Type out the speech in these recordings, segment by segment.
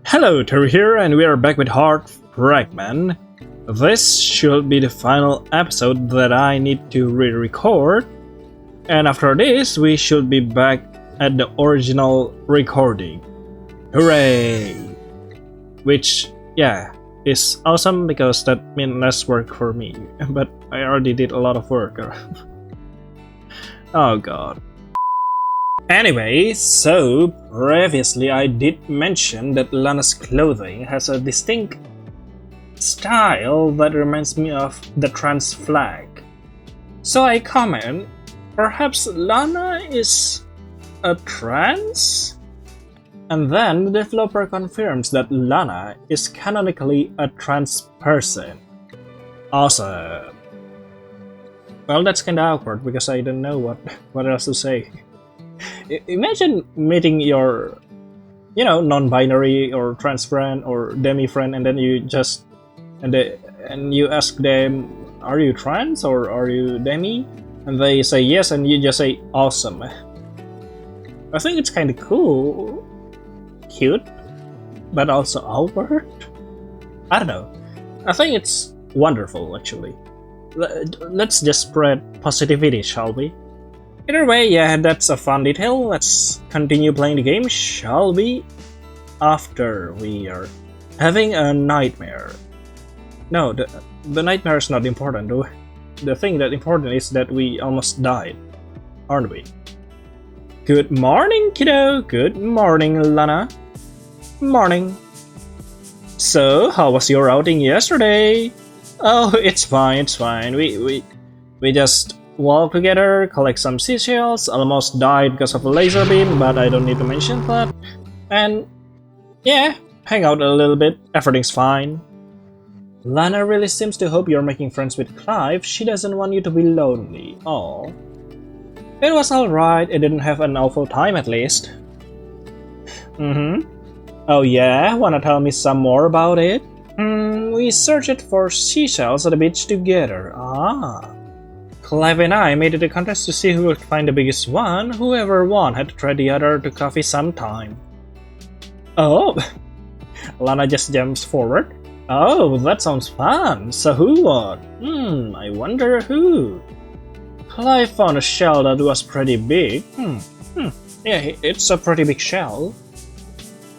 Hello, Terry here, and we are back with Fragment. This should be the final episode that I need to re-record, and after this, we should be back at the original recording. Hooray! Which, yeah, is awesome because that means less work for me, but I already did a lot of work. Oh god. Anyway, so previously I did mention that Lana's clothing has a distinct style that reminds me of the trans flag. So I comment, perhaps Lana is a trans? And then the developer confirms that Lana is canonically a trans person. Awesome. Well, that's kinda awkward because I don't know what else to say. Imagine meeting your, non-binary or trans friend or demi friend, and then you just and you ask them, "Are you trans or are you demi?" And they say yes, and you just say, "Awesome." I think it's kind of cool, cute, but also awkward. I don't know. I think it's wonderful, actually. Let's just spread positivity, shall we? Either way, yeah, that's a fun detail. Let's continue playing the game, shall we? After we are having a nightmare. No, the nightmare is not important though. The thing that important is that we almost died, aren't we? Good morning, kiddo. Good morning, Lana. Morning. So, how was your outing yesterday? Oh, it's fine, it's fine. We just walk together, collect some seashells, almost died because of a laser beam, but I don't need to mention that. And yeah, hang out a little bit, everything's fine. Lana really seems to hope you're making friends with Clive. She doesn't want you to be lonely. Aww. It was alright, I didn't have an awful time at least. Oh yeah, wanna tell me some more about it? We searched for seashells at the beach together. Ah. Clive and I made it a contest to see who would find the biggest one. Whoever won had to try the other to coffee sometime. Oh! Lana just jumps forward. Oh, that sounds fun. So who won? I wonder who. Clive found a shell that was pretty big. Yeah, it's a pretty big shell.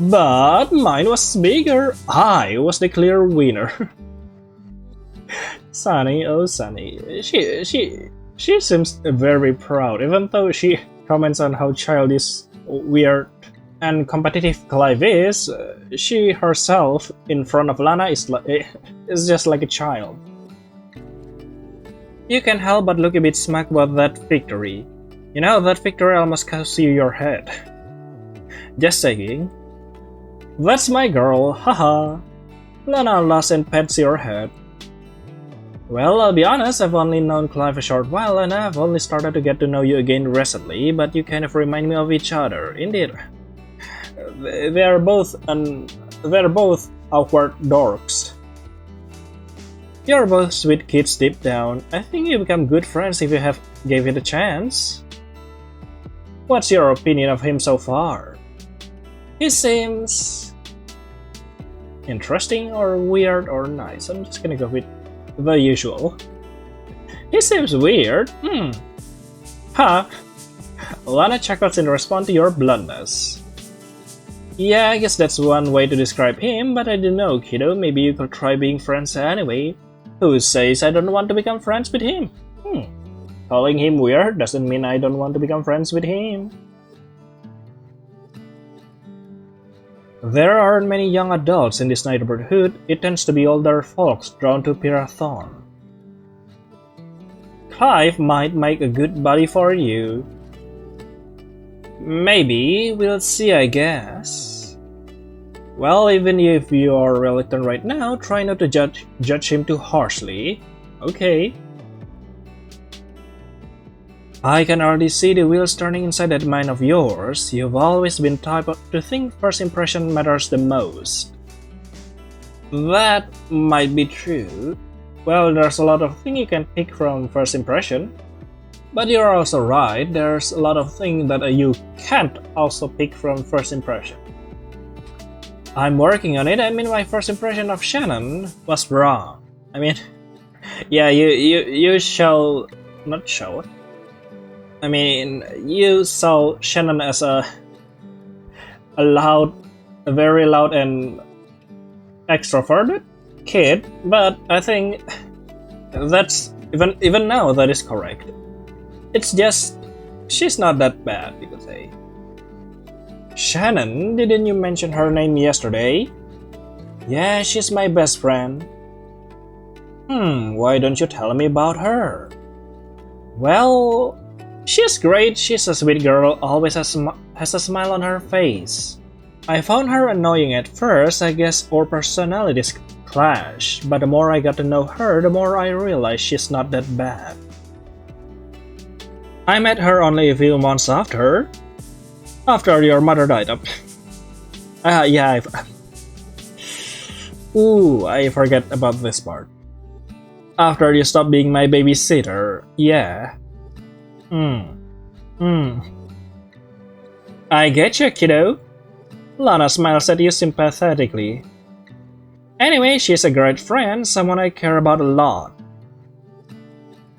But mine was bigger. I was the clear winner. Sunny, oh Sunny, she seems very proud, even though she comments on how childish, weird, and competitive Clive is. She herself in front of Lana is just like a child. You can't help but look a bit smug about that victory. You know, that victory almost cost you your head. Just saying. That's my girl, haha. Lana laughs and pats your head. Well, I'll be honest, I've only known Clive a short while and I've only started to get to know you again recently, but you kind of remind me of each other, indeed. They're both awkward dorks. You're both sweet kids deep down. I think you become good friends if you gave it a chance. What's your opinion of him so far? He seems interesting or weird or nice. I'm just gonna go with the usual. He seems weird. Huh. Lana chuckles in response to your bluntness. Yeah, I guess that's one way to describe him, but I don't know, kiddo. Maybe you could try being friends anyway. Who says I don't want to become friends with him? Calling him weird doesn't mean I don't want to become friends with him. There aren't many young adults in this neighborhood. It tends to be older folks drawn to Pirathon. Clive might make a good buddy for you. Maybe, we'll see, I guess. Well, even if you are reluctant right now, try not to judge him too harshly. Okay. I can already see the wheels turning inside that mind of yours. You've always been type to think first impression matters the most. That might be true. Well, there's a lot of things you can pick from first impression. But you're also right, there's a lot of things that you can't also pick from first impression. I'm working on it. I mean, my first impression of Shannon was wrong. I mean, yeah, you show, not show. I mean, you saw Shannon as a loud, a very loud and extroverted kid, but I think that's even now that is correct. It's just she's not that bad, you could say. Shannon, didn't you mention her name yesterday? Yeah, she's my best friend. Why don't you tell me about her? Well, she's great. She's a sweet girl, always has a smile on her face. I found her annoying at first. I guess our personalities clash, but the more I got to know her, the more I realized she's not that bad. I met her only a few months after your mother died. Yeah, I forget about this part. After you stopped being my babysitter, yeah. I get you, kiddo. Lana smiles at you sympathetically. Anyway, she's a great friend, someone I care about a lot.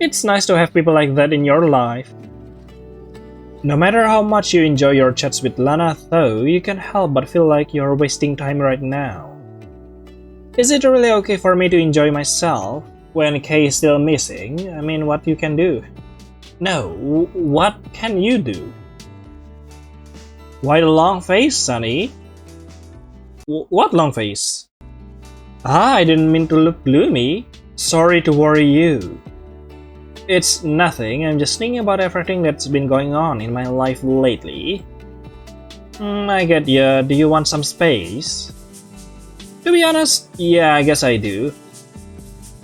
It's nice to have people like that in your life. No matter how much you enjoy your chats with Lana, though, you can't help but feel like you're wasting time right now. Is it really okay for me to enjoy myself when Kay is still missing? I mean, what you can do? No, what can you do? Why the long face, Sonny? What long face? I didn't mean to look gloomy. Sorry to worry you. It's nothing, I'm just thinking about everything that's been going on in my life lately. I get ya, do you want some space? To be honest, yeah, I guess I do.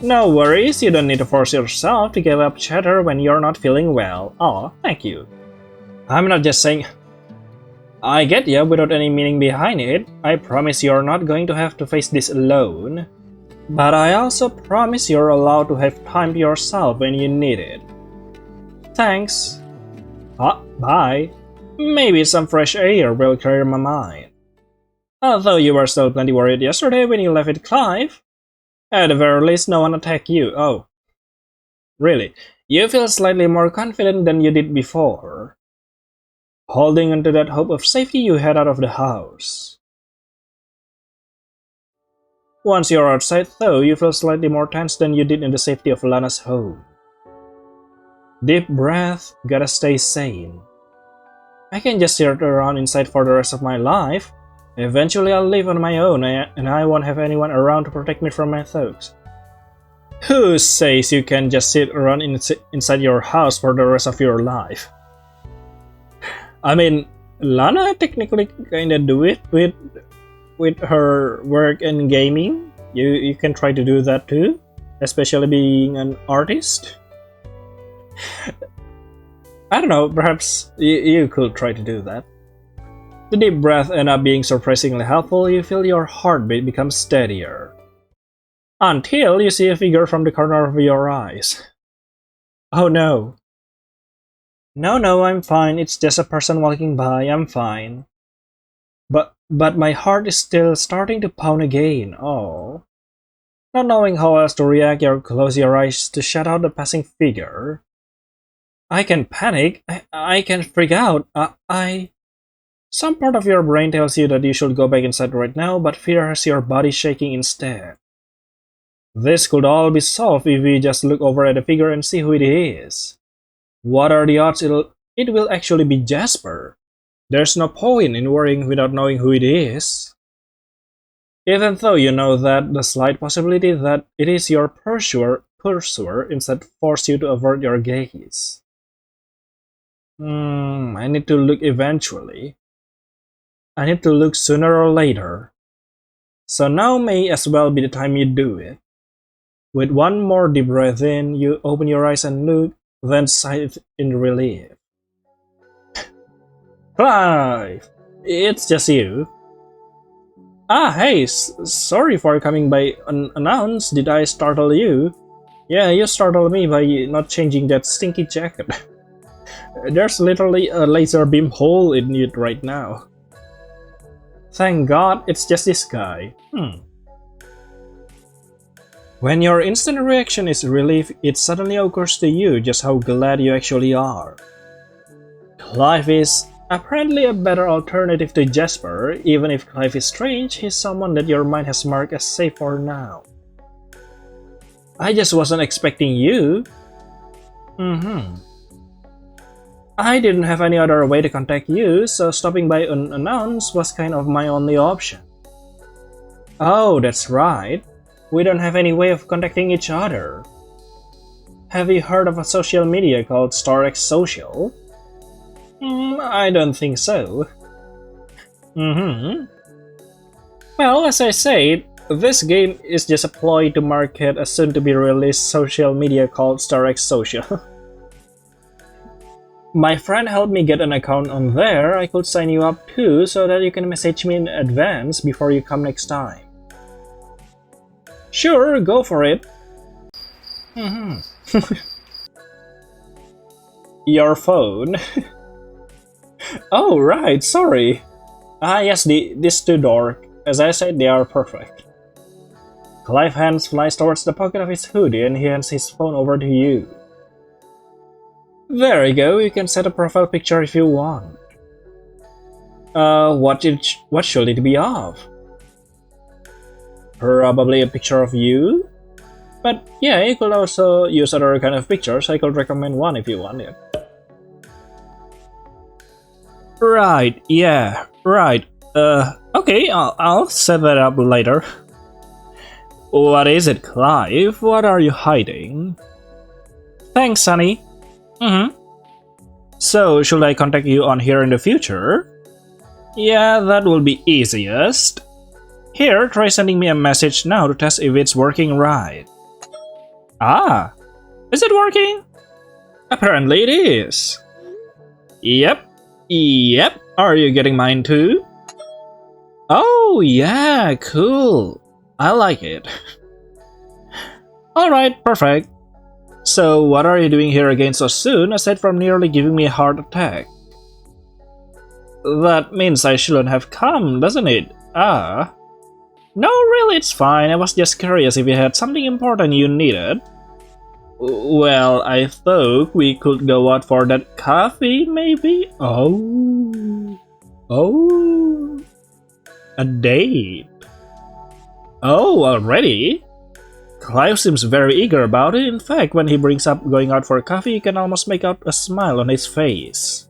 No worries, you don't need to force yourself to give up chatter when you're not feeling well. Oh, thank you. I'm not just saying... I get ya without any meaning behind it. I promise you're not going to have to face this alone. But I also promise you're allowed to have time to yourself when you need it. Thanks. Bye. Maybe some fresh air will clear my mind. Although you were still plenty worried yesterday when you left with Clive. At the very least, no one attacked you. Oh. Really? You feel slightly more confident than you did before. Holding onto that hope of safety, you head out of the house. Once you're outside, though, you feel slightly more tense than you did in the safety of Lana's home. Deep breath, gotta stay sane. I can just sit around inside for the rest of my life. Eventually I'll live on my own and I won't have anyone around to protect me from my thoughts. Who says you can just sit around inside your house for the rest of your life? I mean, Lana technically kinda do it with her work and gaming. You can try to do that too, especially being an artist. I don't know, perhaps you could try to do that. The deep breath ends up being surprisingly helpful. You feel your heartbeat become steadier. Until you see a figure from the corner of your eyes. Oh no. No, I'm fine. It's just a person walking by. I'm fine. But my heart is still starting to pound again. Oh. Not knowing how else to react, you close your eyes to shut out the passing figure. I can panic. I can freak out. Some part of your brain tells you that you should go back inside right now, but fear has your body shaking instead. This could all be solved if we just look over at the figure and see who it is. What are the odds it will actually be Jasper? There's no point in worrying without knowing who it is. Even though you know that the slight possibility that it is your pursuer instead force you to avert your gaze. I need to look eventually. I need to look sooner or later. So now may as well be the time you do it. With one more deep breath in, you open your eyes and look, then sigh in relief. Clive! It's just you. Hey, sorry for coming by unannounced. Did I startle you? Yeah, you startled me by not changing that stinky jacket. There's literally a laser beam hole in it right now. Thank God it's just this guy. When your instant reaction is relief, it suddenly occurs to you just how glad you actually are. Clive is apparently a better alternative to Jasper. Even if Clive is strange, he's someone that your mind has marked as safe for now. I just wasn't expecting you. I didn't have any other way to contact you, so stopping by unannounced was kind of my only option. Oh, that's right. We don't have any way of contacting each other. Have you heard of a social media called X Social? I don't think so. Well, as I said, this game is just a ploy to market a soon-to-be-released social media called X Social. My friend helped me get an account on there. I could sign you up too, so that you can message me in advance before you come next time. Sure, go for it. Your phone. Oh, right, sorry. Yes, these two dork. As I said, they are perfect. Clive's hands flies towards the pocket of his hoodie and he hands his phone over to you. There you go, you can set a profile picture if you want. What should it be of? Probably a picture of you? But yeah, you could also use other kind of pictures. I could recommend one if you want it. Right, yeah, right. Okay, I'll set that up later. What is it, Clive? What are you hiding? Thanks, Sonny. So, should I contact you on here in the future? Yeah, that will be easiest. Here, try sending me a message now to test if it's working right. Ah, is it working? Apparently it is. Yep. Are you getting mine too? Oh yeah, cool. I like it. Alright, perfect. So, what are you doing here again so soon, aside from nearly giving me a heart attack? That means I shouldn't have come, doesn't it? Ah. No, really, it's fine. I was just curious if you had something important you needed. Well, I thought we could go out for that coffee, maybe? Oh. A date. Oh, already? Clive seems very eager about it. In fact, when he brings up going out for coffee, you can almost make out a smile on his face.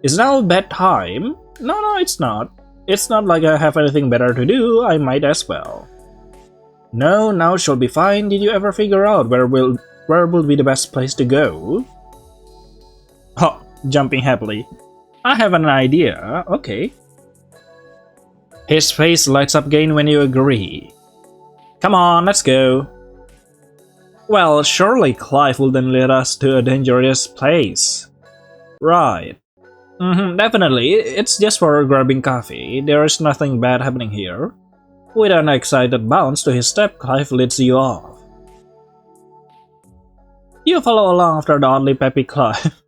Is now a bad time? No, it's not. It's not like I have anything better to do. I might as well. No, now she'll be fine. Did you ever figure out where will be the best place to go? Oh, jumping happily. I have an idea. Okay. His face lights up again when you agree. Come on, let's go. Well, surely Clive will then lead us to a dangerous place. Right. Definitely. It's just for grabbing coffee. There is nothing bad happening here. With an excited bounce to his step, Clive leads you off. You follow along after the oddly peppy Clive.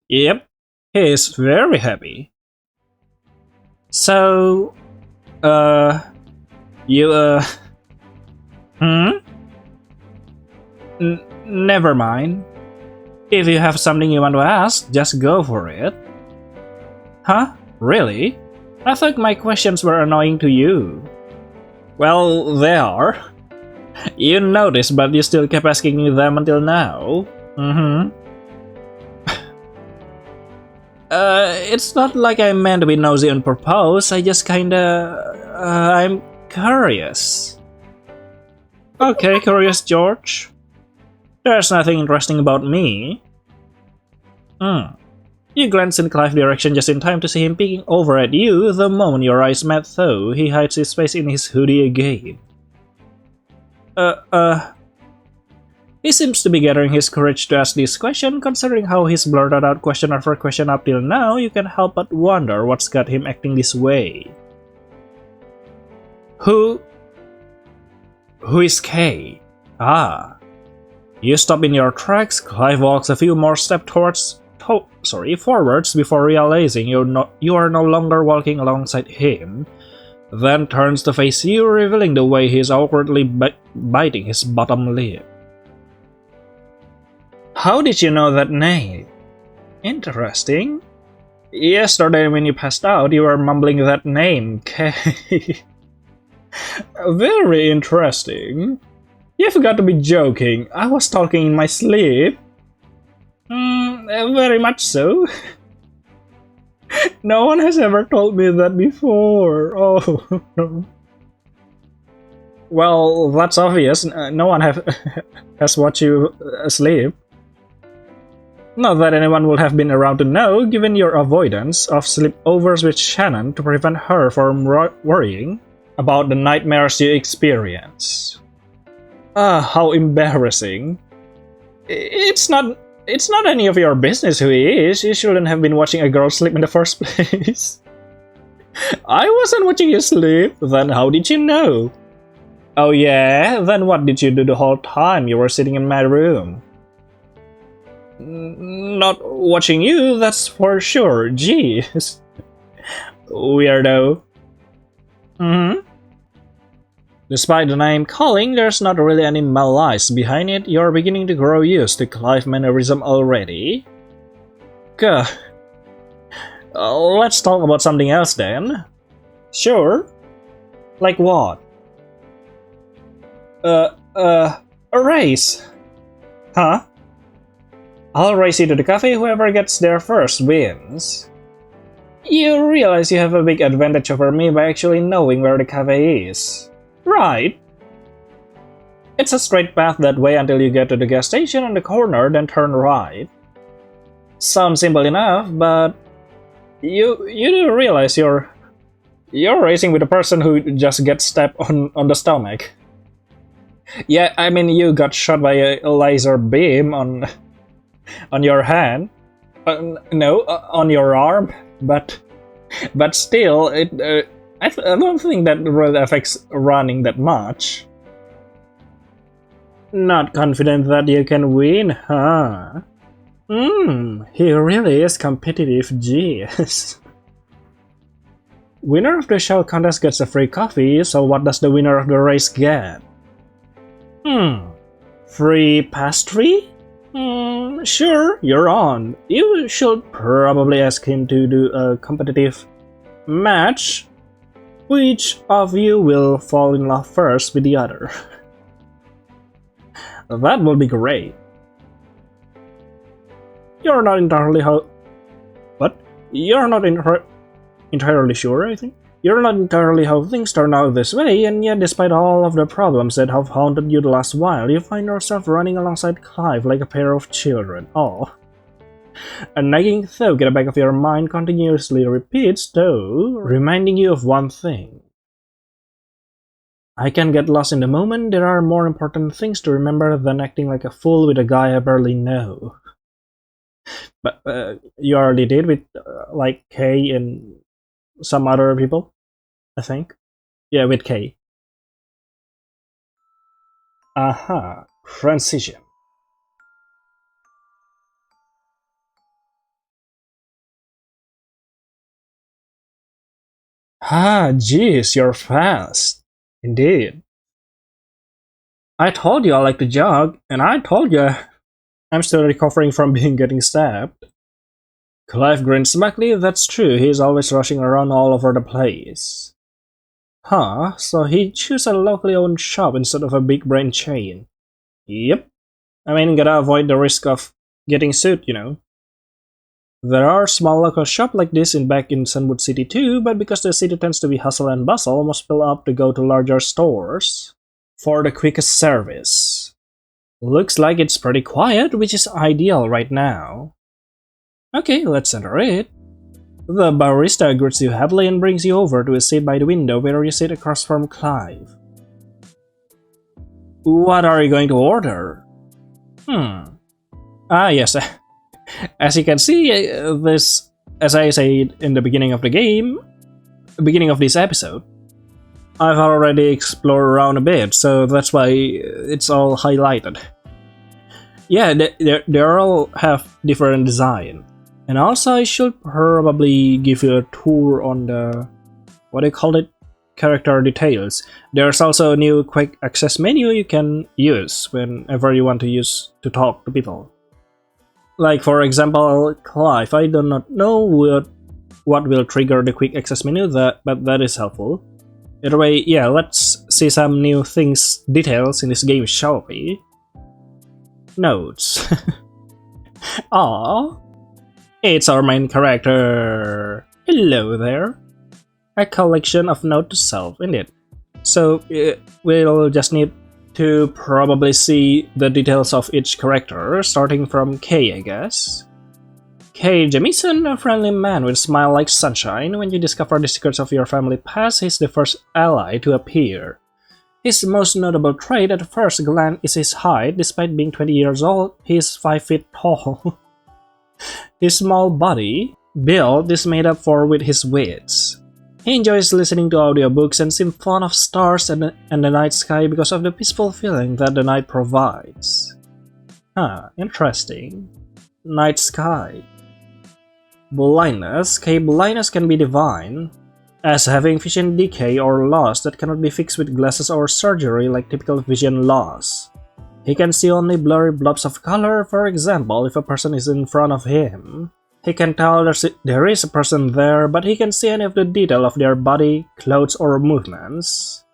Yep, he is very happy. So, never mind. If you have something you want to ask, just go for it. Huh? Really? I thought my questions were annoying to you. Well, they are. You noticed, but you still kept asking me them until now. It's not like I meant to be nosy on purpose, I just kinda... I'm curious. Okay, curious George. There's nothing interesting about me. You glance in Clive's direction just in time to see him peeking over at you. The moment your eyes met though, he hides his face in his hoodie again. He seems to be gathering his courage to ask this question. Considering how he's blurted out question after question up till now, you can't help but wonder what's got him acting this way. Who is Kay? Ah. You stop in your tracks. Clive walks a few more steps forwards before realizing you are no longer walking alongside him, then turns to face you, revealing the way he is awkwardly biting his bottom lip. How did you know that name? Interesting. Yesterday when you passed out, you were mumbling that name, Kay. Very interesting. You've got to be joking. I was talking in my sleep. Very much so. No one has ever told me that before. Oh, no. Well, that's obvious. No one has watched you asleep. Not that anyone would have been around to know, given your avoidance of sleepovers with Shannon to prevent her from worrying about the nightmares you experience. How embarrassing. It's not any of your business who he is. You shouldn't have been watching a girl sleep in the first place. I wasn't watching you sleep. Then how did you know? Oh yeah? Then what did you do the whole time you were sitting in my room? Not watching you, that's for sure. Jeez. Weirdo. Despite the name calling, there's not really any malice behind it. You're beginning to grow used to Clive mannerism already. Gah. Let's talk about something else then. Sure. Like what? A race. Huh? I'll race you to the cafe, whoever gets there first wins. You realize you have a big advantage over me by actually knowing where the cafe is. Right. It's a straight path that way until you get to the gas station on the corner, then turn right. Sounds simple enough, but you do realize you're racing with a person who just gets stabbed on the stomach. Yeah, I mean you got shot by a laser beam on your hand. No, on your arm, but still, I don't think that really affects running that much. Not confident that you can win, huh? He really is competitive, jeez. Winner of the show contest gets a free coffee, so what does the winner of the race get? Free pastry? Sure, you're on. You should probably ask him to do a competitive match. Which of you will fall in love first with the other? That will be great. You're not entirely What? You're not entirely sure, I think? You're not entirely how things turn out this way, and yet despite all of the problems that have haunted you the last while, you find yourself running alongside Clive like a pair of children. Oh. A nagging thought at the back of your mind continuously repeats, though, reminding you of one thing. I can get lost in the moment. There are more important things to remember than acting like a fool with a guy I barely know. But you already did with like Kay and some other people, I think. Yeah, with Kay. Aha, transition. Ah, jeez, you're fast. Indeed. I told you I like to jog, and I told you I'm still recovering from getting stabbed. Clive grins smackly. That's true, he's always rushing around all over the place. Huh, so he chose a locally owned shop instead of a big brand chain. Yep. I mean, gotta avoid the risk of getting sued, you know. There are small local shops like this back in Sunwood City too, but because the city tends to be hustle and bustle, most fill up to go to larger stores for the quickest service. Looks like it's pretty quiet, which is ideal right now. Okay, let's enter it. The barista greets you happily and brings you over to a seat by the window where you sit across from Clive. What are you going to order? Ah, yes. As you can see, this, as I said in the beginning of the game, beginning of this episode, I've already explored around a bit, so that's why it's all highlighted. Yeah, they all have different design. And also I should probably give you a tour on the, what do you call it, character details. There's also a new quick access menu you can use whenever you want to talk to people. Like for example, Clive. I do not know what will trigger the quick access menu, but that is helpful. Either way, yeah, let's see some new details in this game, shall we? Notes. Aww. It's our main character. Hello there. A collection of note to self, indeed. So we'll just need to probably see the details of each character, starting from K, I guess. K. Jamison, a friendly man with a smile like sunshine. When you discover the secrets of your family past, he's the first ally to appear. His most notable trait at first glance is his height. Despite being 20 years old, he is 5 feet tall. His small body build is made up for with his wits. He enjoys listening to audiobooks and seems fond of stars and the night sky because of the peaceful feeling that the night provides. Huh, interesting. Night sky. Blindness. Blindness can be defined as having vision decay or loss that cannot be fixed with glasses or surgery like typical vision loss. He can see only blurry blobs of color. For example, if a person is in front of him, he can tell there is a person there, but he can see any of the detail of their body, clothes, or movements.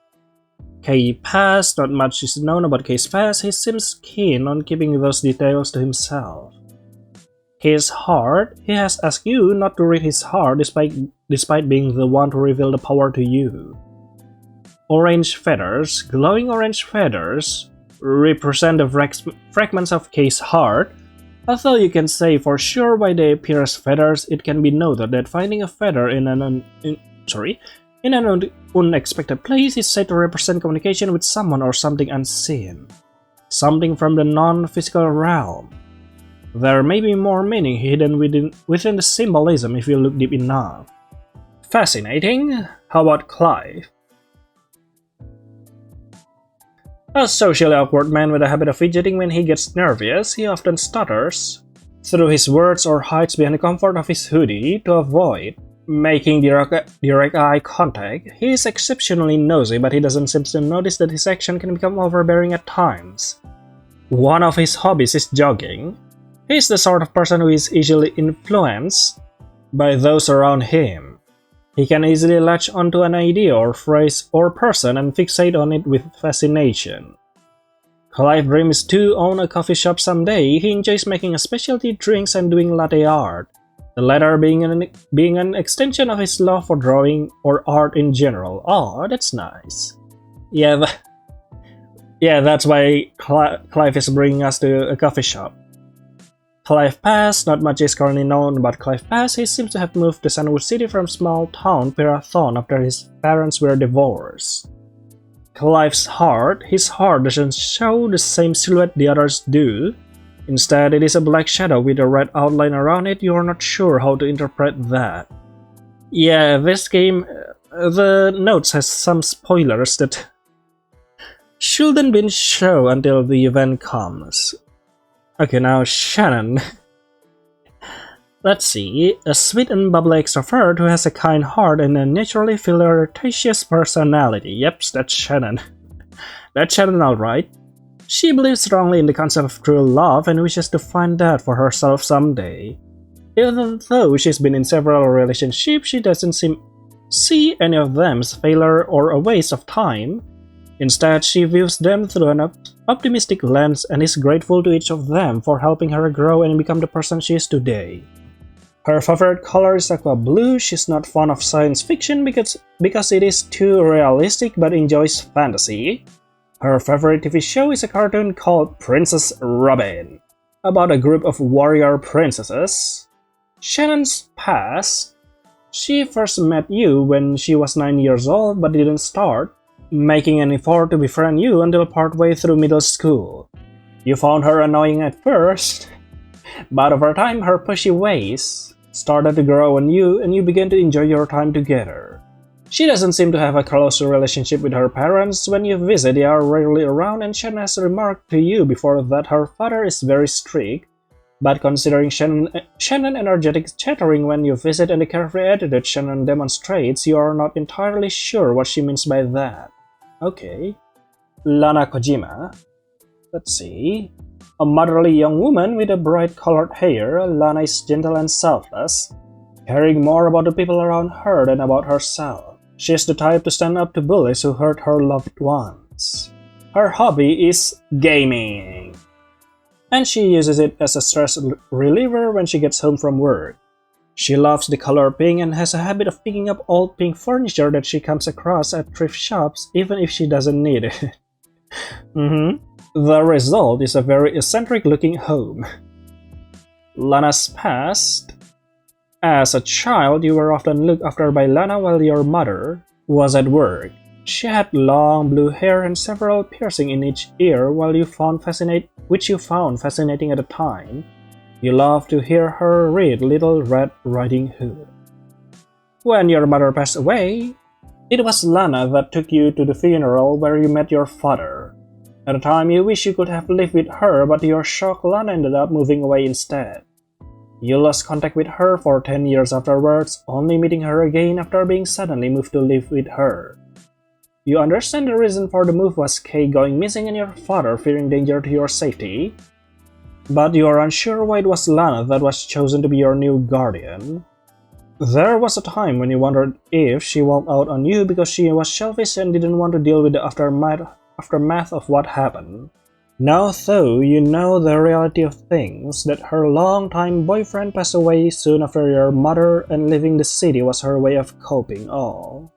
K past. Not much is known about K's past. He seems keen on keeping those details to himself. His heart. He has asked you not to read his heart despite being the one to reveal the power to you. Orange feathers. Glowing orange feathers represent the fragments of K's heart. Although you can say for sure why they appear as feathers, it can be noted that finding a feather in an unexpected place is said to represent communication with someone or something unseen, something from the non-physical realm. There may be more meaning hidden within the symbolism if you look deep enough. Fascinating. How about Clive? A socially awkward man with a habit of fidgeting when he gets nervous, he often stutters through his words or hides behind the comfort of his hoodie to avoid making direct eye contact. He is exceptionally nosy, but he doesn't seem to notice that his action can become overbearing at times. One of his hobbies is jogging. He is the sort of person who is easily influenced by those around him. He can easily latch onto an idea or phrase or person and fixate on it with fascination. Clive dreams to own a coffee shop someday. He enjoys making specialty drinks and doing latte art, the latter being an extension of his love for drawing or art in general. Oh, that's nice. Yeah, that's why Clive is bringing us to a coffee shop. Clive past. Not much is currently known about Clive past. He seems to have moved to Sunwood City from small town Pirathon after his parents were divorced. Clive's heart. His heart doesn't show the same silhouette the others do. Instead, it is a black shadow with a red outline around it. You are not sure how to interpret that. Yeah, this game, the notes has some spoilers that shouldn't be shown until the event comes. Okay, now Shannon. Let's see. A sweet and bubbly extrovert who has a kind heart and a naturally flirtatious personality. Yep, that's Shannon. That's Shannon, alright. She believes strongly in the concept of true love and wishes to find that for herself someday. Even though she's been in several relationships, she doesn't see any of them as failure or a waste of time. Instead, she views them through an optimistic lens and is grateful to each of them for helping her grow and become the person she is today. Her favorite color is aqua blue. She's not fond of science fiction because it is too realistic, but enjoys fantasy. Her favorite TV show is a cartoon called Princess Robin, about a group of warrior princesses. Shannon's past. She first met you when she was 9 years old, but didn't start making an effort to befriend you until partway through middle school. You found her annoying at first, but over time her pushy ways started to grow on you and you began to enjoy your time together. She doesn't seem to have a close relationship with her parents. When you visit, they are rarely around, and Shannon has remarked to you before that her father is very strict, But considering Shannon energetic chattering when you visit and the carefree attitude Shannon demonstrates, you are not entirely sure what she means by that. Okay. Lana Kojima. Let's see. A motherly young woman with a bright colored hair, Lana is gentle and selfless, caring more about the people around her than about herself. She is the type to stand up to bullies who hurt her loved ones. Her hobby is gaming, and she uses it as a stress reliever when she gets home from work. She loves the color pink and has a habit of picking up old pink furniture that she comes across at thrift shops even if she doesn't need it. The result is a very eccentric looking home. Lana's past. As a child, you were often looked after by Lana while your mother was at work. She had long blue hair and several piercings in each ear which you found fascinating at the time. You loved to hear her read Little Red Riding Hood. When your mother passed away, it was Lana that took you to the funeral where you met your father. At the time, you wish you could have lived with her, but to your shock, Lana ended up moving away instead. You lost contact with her for 10 years afterwards, only meeting her again after being suddenly moved to live with her. You understand the reason for the move was Kay going missing and your father fearing danger to your safety, but you are unsure why it was Lana that was chosen to be your new guardian. There was a time when you wondered if she walked out on you because she was selfish and didn't want to deal with the aftermath of what happened. Now though you know the reality of things, that her longtime boyfriend passed away soon after your mother and leaving the city was her way of coping. Oh.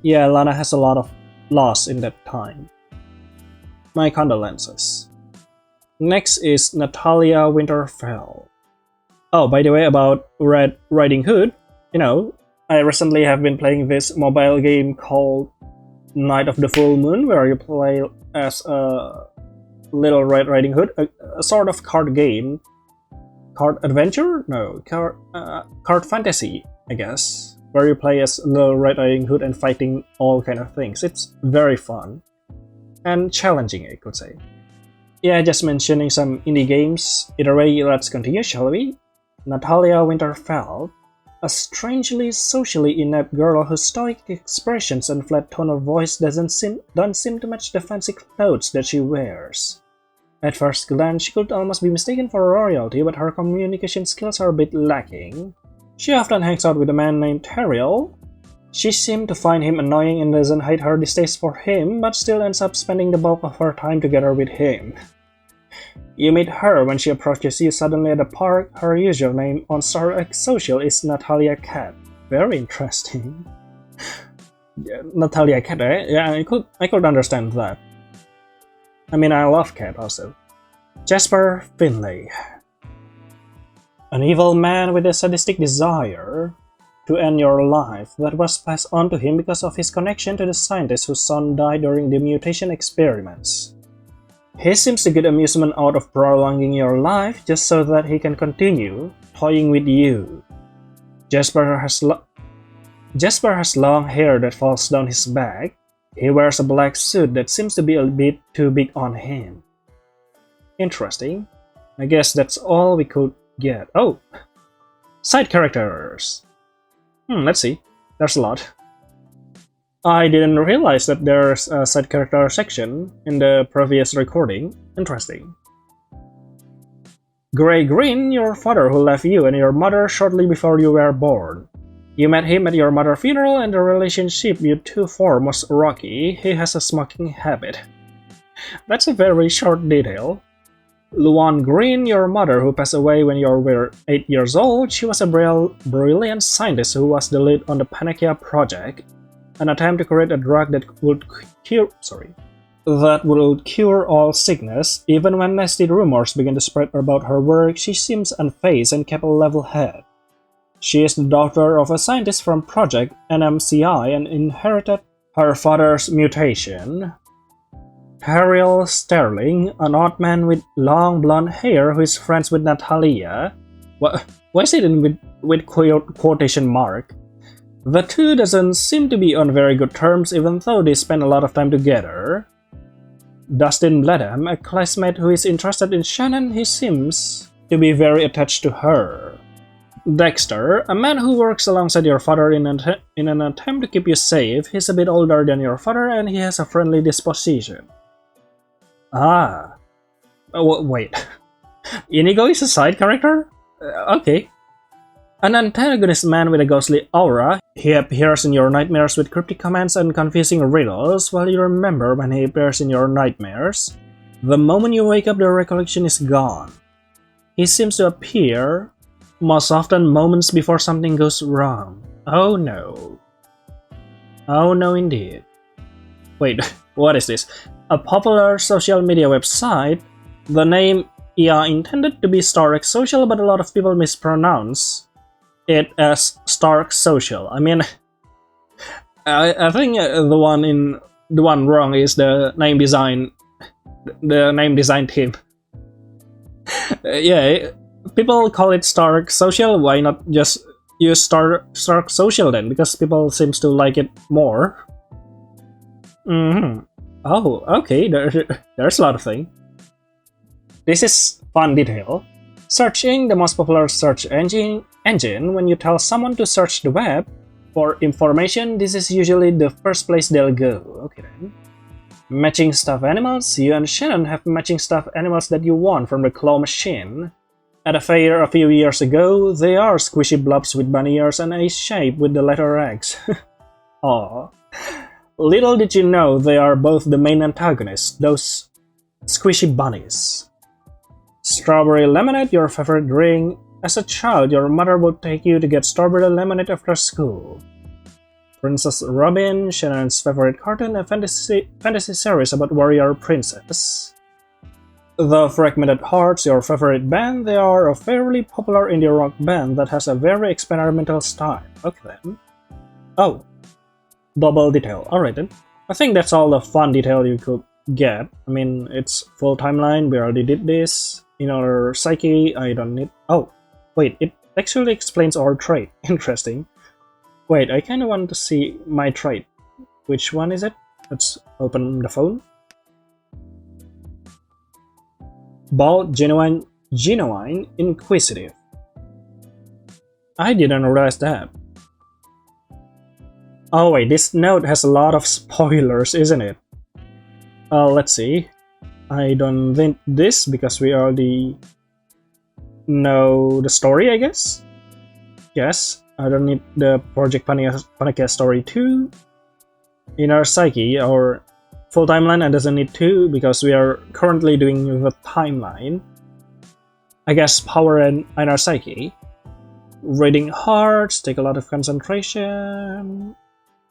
Yeah, Lana has a lot of loss in that time. My condolences. Next is Natalia Winterfell. Oh, by the way, about Red Riding Hood, I recently have been playing this mobile game called Night of the Full Moon, where you play as a Little Red Riding Hood, a sort of card game. Card adventure? No, card fantasy, I guess. Where you play as Little Red Riding Hood and fighting all kind of things. It's very fun. And challenging, I could say. Yeah, just mentioning some indie games. Either way, let's continue, shall we? Natalia Winterfell. A strangely socially inept girl whose stoic expressions and flat tone of voice don't seem to match the fancy clothes that she wears. At first glance, she could almost be mistaken for royalty, but her communication skills are a bit lacking. She often hangs out with a man named Terrorose. She seems to find him annoying and doesn't hide her distaste for him, but still ends up spending the bulk of her time together with him. You meet her when she approaches you suddenly at the park. Her username on StarX Social is Natalia Cat. Very interesting. Yeah, Natalia Cat, eh? Yeah, I could understand that. I mean, I love Cat also. Jasper Finlay. An evil man with a sadistic desire to end your life that was passed on to him because of his connection to the scientist whose son died during the mutation experiments. He seems to get amusement out of prolonging your life just so that he can continue toying with you. Jasper has long hair that falls down his back. He wears a black suit that seems to be a bit too big on him. Interesting. I guess that's all we could get. Oh! Side characters! Let's see. There's a lot. I didn't realize that there's a side character section in the previous recording. Interesting. Grey Green, your father who left you and your mother shortly before you were born. You met him at your mother's funeral and the relationship you two formed was rocky. He has a smoking habit. That's a very short detail. Luan Green, your mother who passed away when you were 8 years old. She was a brilliant scientist who was the lead on the Panacea project, an attempt to create a drug that would cure all sickness. Even when nasty rumors began to spread about her work, she seems unfazed and kept a level head. She is the daughter of a scientist from Project NMCI and inherited her father's mutation. Harriel Sterling, an odd man with long blonde hair who is friends with Natalia. Why is it with quotation mark? The two doesn't seem to be on very good terms even though they spend a lot of time together. Dustin Bledham, a classmate who is interested in Shannon, he seems to be very attached to her. Dexter, a man who works alongside your father in an attempt to keep you safe. He's a bit older than your father and he has a friendly disposition. Ah. Oh, wait. Inigo is a side character? Okay. An antagonist man with a ghostly aura. He appears in your nightmares with cryptic comments and confusing riddles. While you remember when he appears in your nightmares, the moment you wake up the recollection is gone. He seems to appear most often moments before something goes wrong. Oh no. Oh no indeed. Wait, what is this? A popular social media website. The name intended to be Stark Social, but a lot of people mispronounce it as Stark Social. I mean, I think the one wrong is the name design. The name design team. Yeah, people call it Stark Social. Why not just use Stark Social then? Because people seems to like it more. Oh, okay. There's a lot of things. This is fun detail. Searching, the most popular search engine. When you tell someone to search the web for information, this is usually the first place they'll go. Okay then. Matching stuffed animals. You and Shannon have matching stuffed animals that you won from the claw machine. At a fair a few years ago, they are squishy blobs with bunny ears and a shape with the letter X. Aww. Little did you know they are both the main antagonists, those squishy bunnies. Strawberry lemonade, your favorite drink. As a child, your mother would take you to get strawberry lemonade after school. Princess Robin, Shannon's favorite cartoon, a fantasy series about warrior princess. The Fragmented Hearts, your favorite band. They are a fairly popular indie rock band that has a very experimental style. Okay then. Oh, double detail. Alright then. I think that's all the fun detail you could get. I mean, it's full timeline, we already did this. In our psyche, I don't need... Oh, wait, it actually explains our trait. Interesting. Wait, I kinda want to see my trait. Which one is it? Let's open the phone. Bold, genuine, inquisitive. I didn't realize that. Oh wait, this note has a lot of spoilers, isn't it? Let's see. I don't think this because we already know the story, I guess? Yes, I don't need the Project Panika story too. In our psyche, our full timeline, I doesn't need to because we are currently doing the timeline. I guess power and our psyche. Reading hearts, take a lot of concentration.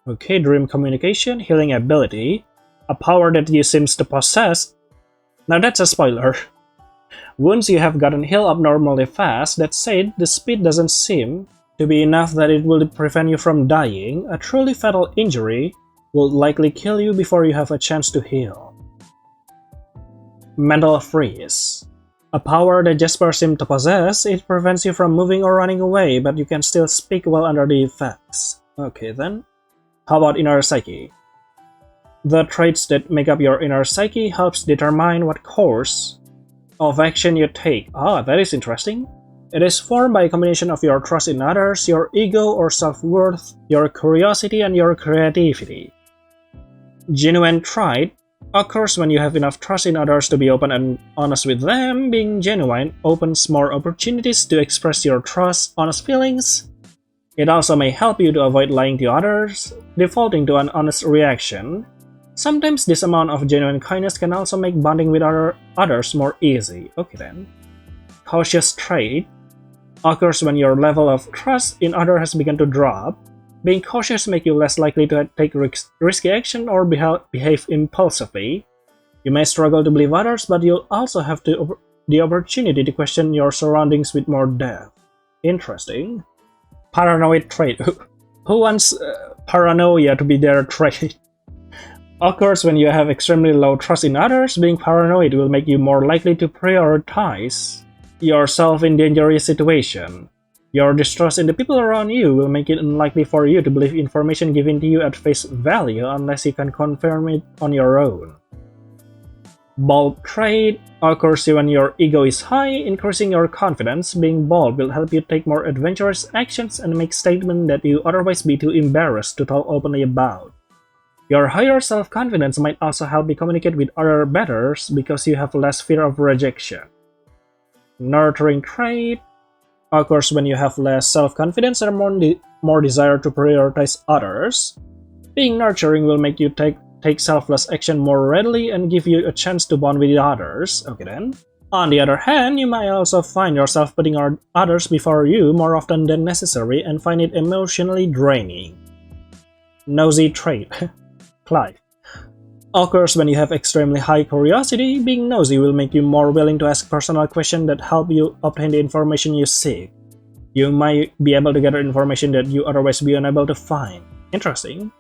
Okay, dream communication, healing ability. A power that you seems to possess. Now that's a spoiler. Wounds you have gotten healed abnormally fast. That said, the speed doesn't seem to be enough that it will prevent you from dying. A truly fatal injury will likely kill you before you have a chance to heal. Mental freeze. A power that Jasper seems to possess. It prevents you from moving or running away, but you can still speak while under the effects. Okay then. How about inner psyche? The traits that make up your inner psyche helps determine what course of action you take. Ah, that is interesting. It is formed by a combination of your trust in others, your ego or self-worth, your curiosity, and your creativity. Genuine trait occurs when you have enough trust in others to be open and honest with them. Being genuine opens more opportunities to express your trust, honest feelings. It also may help you to avoid lying to others, defaulting to an honest reaction. Sometimes this amount of genuine kindness can also make bonding with others more easy. Okay then. Cautious trait occurs when your level of trust in others has begun to drop. Being cautious makes you less likely to take risky action or behave impulsively. You may struggle to believe others, but you'll also have the opportunity to question your surroundings with more depth. Interesting. Paranoid trait. Who wants paranoia to be their trait? Occurs when you have extremely low trust in others. Being paranoid will make you more likely to prioritize yourself in dangerous situations. Your distrust in the people around you will make it unlikely for you to believe information given to you at face value unless you can confirm it on your own. Bold trait occurs when your ego is high, increasing your confidence. Being bold will help you take more adventurous actions and make statements that you otherwise be too embarrassed to talk openly about. Your higher self-confidence might also help you communicate with other better because you have less fear of rejection. Nurturing trait occurs when you have less self-confidence and more desire to prioritize others. Being nurturing will make you take selfless action more readily and give you a chance to bond with others. Okay then. On the other hand, you might also find yourself putting others before you more often than necessary and find it emotionally draining. Nosy trait. Clive. Occurs when you have extremely high curiosity. Being nosy will make you more willing to ask personal questions that help you obtain the information you seek. You might be able to gather information that you otherwise be unable to find. Interesting.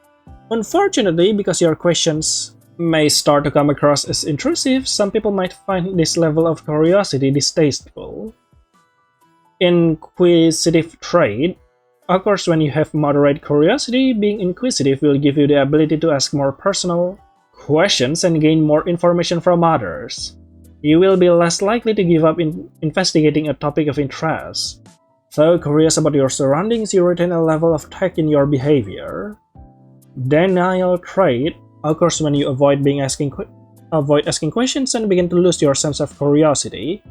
Unfortunately, because your questions may start to come across as intrusive, some people might find this level of curiosity distasteful. Inquisitive trait occurs when you have moderate curiosity. Being inquisitive will give you the ability to ask more personal questions and gain more information from others. You will be less likely to give up in investigating a topic of interest. Though curious about your surroundings, you retain a level of tact in your behavior. Denial trait occurs when you avoid asking questions and begin to lose your sense of curiosity.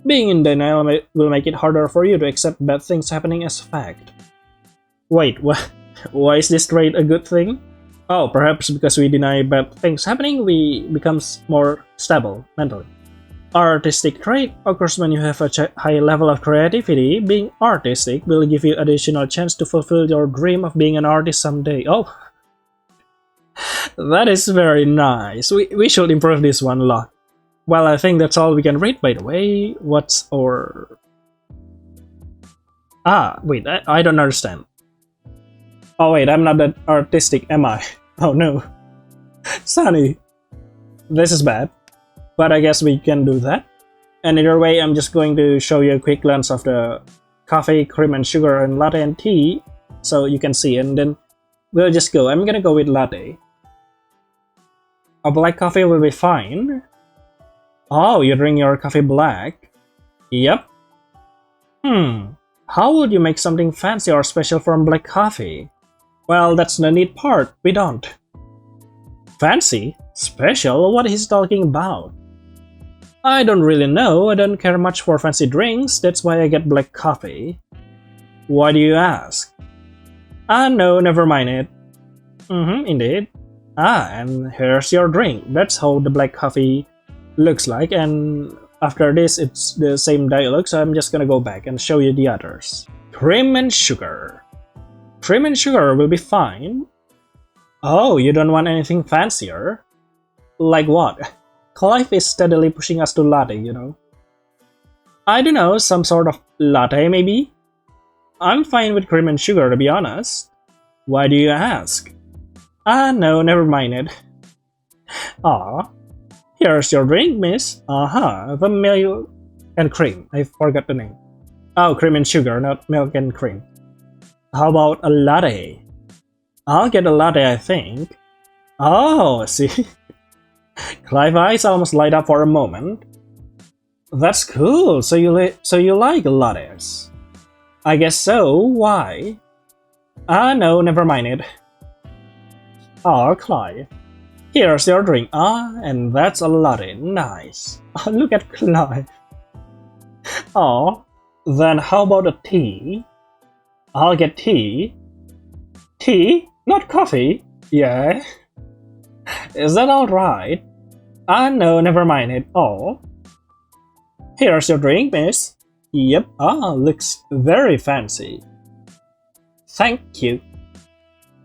Being in denial will make it harder for you to accept bad things happening as fact. Wait, why is this trait a good thing? Oh, perhaps because we deny bad things happening, we become more stable mentally. Artistic trait occurs when you have a high level of creativity. Being artistic will give you additional chance to fulfill your dream of being an artist someday. Oh, that is very nice. We should improve this one a lot. Well, I think that's all we can read, by the way. What's our... Ah, wait, I don't understand. Oh wait, I'm not that artistic, am I? Oh no. Sunny. This is bad. But I guess we can do that. And either way, I'm just going to show you a quick glance of the coffee, cream and sugar, and latte and tea, so you can see, and then we'll just go. I'm gonna go with latte. A black coffee will be fine. Oh, you drink your coffee black? Yep. How would you make something fancy or special from black coffee? Well, that's the neat part. We don't. Fancy? Special? What is he talking about? I don't really know. I don't care much for fancy drinks. That's why I get black coffee. Why do you ask? Ah, no, never mind it. Indeed. Ah, and here's your drink. That's how the black coffee looks like, and after this it's the same dialogue, so I'm just gonna go back and show you the others. Cream and sugar. Cream and sugar will be fine. Oh, you don't want anything fancier? Like what? Clive is steadily pushing us to latte, you know. I don't know, some sort of latte maybe? I'm fine with cream and sugar, to be honest. Why do you ask? Ah, no, never mind it. Ah, here's your drink, miss. The milk and cream. I forgot the name. Oh, cream and sugar, not milk and cream. How about a latte? I'll get a latte, I think. Oh, see? Clive's eyes almost light up for a moment. That's cool. So you like lattes? I guess so. Why? Ah, no, never mind it. Ah, Clive. Here's your drink. Ah, and that's a latte. Nice. Oh, look at Clive. Oh, then how about a tea? I'll get tea. Tea? Not coffee? Yeah. Is that alright? Ah, no, never mind it. Oh. Here's your drink, miss. Yep. Ah, looks very fancy. Thank you.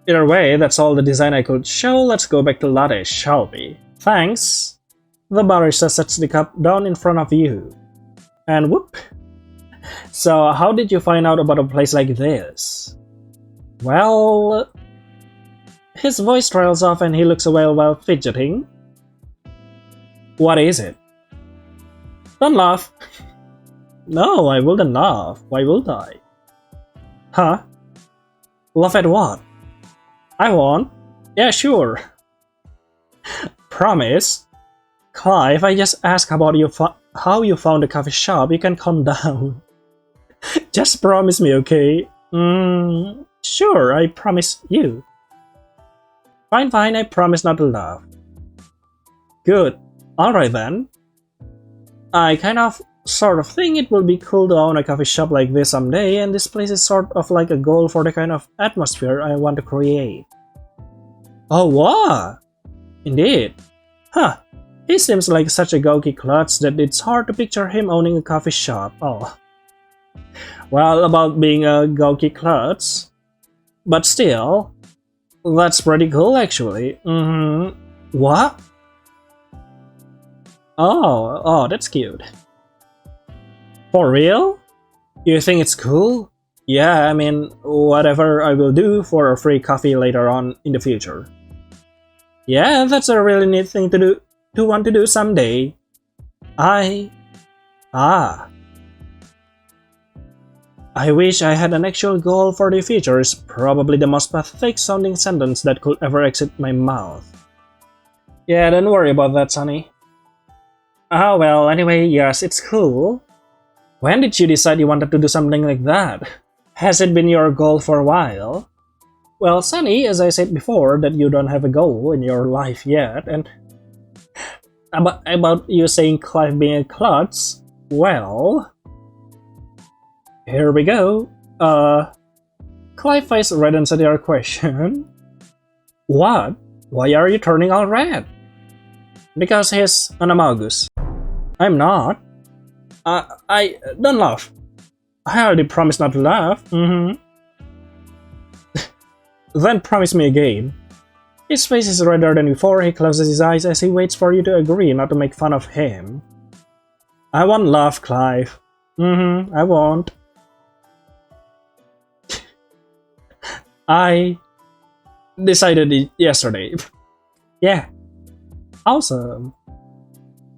Either way, that's all the design I could show. Let's go back to latte, shall we? Thanks. The barista sets the cup down in front of you. And whoop. So, how did you find out about a place like this? Well... His voice trails off and he looks away while fidgeting. What is it? Don't laugh. No, I wouldn't laugh. Why would I? Huh? Laugh at what? I won't. Yeah, sure. Promise? Clive, I just asked about how you found the coffee shop. You can calm down. Just promise me, okay? Sure, I promise you. Fine, fine, I promise not to laugh. Good. Alright then. I sort of think it will be cool to own a coffee shop like this someday, and this place is sort of like a goal for the kind of atmosphere I want to create. Oh, what? Indeed. Huh. He seems like such a gawky klutz that it's hard to picture him owning a coffee shop. Oh. Well, about being a gawky klutz. But still, that's pretty cool actually. What? Oh, that's cute. For real? You think it's cool? Yeah, I mean, whatever I will do for a free coffee later on in the future. Yeah, that's a really neat thing to want to do someday. I wish I had an actual goal for the future is probably the most pathetic sounding sentence that could ever exit my mouth. Yeah, don't worry about that, Sonny. Oh well, anyway, yes, it's cool. When did you decide you wanted to do something like that? Has it been your goal for a while? Well, Sonny, as I said before, that you don't have a goal in your life yet, and about you saying Clive being a klutz, well, here we go. Clive face reddens at your question. What? Why are you turning all red? Because he's an Amagus. I'm not. I don't laugh. I already promised not to laugh. Then promise me again. His face is redder than before. He closes his eyes as he waits for you to agree not to make fun of him. I won't laugh, Clive. I won't. I decided it yesterday. Yeah. Awesome.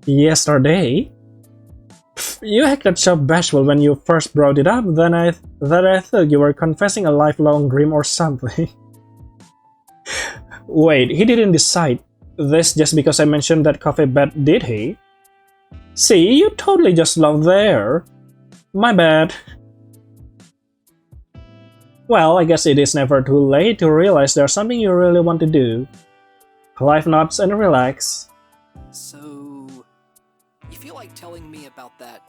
Yesterday? You acted so bashful when you first brought it up that I thought you were confessing a lifelong dream or something. Wait, he didn't decide this just because I mentioned that coffee bet, did he? See, you totally just loved there. My bad. Well, I guess it is never too late to realize there's something you really want to do. Clive nods and relax. So, you feel like telling me about that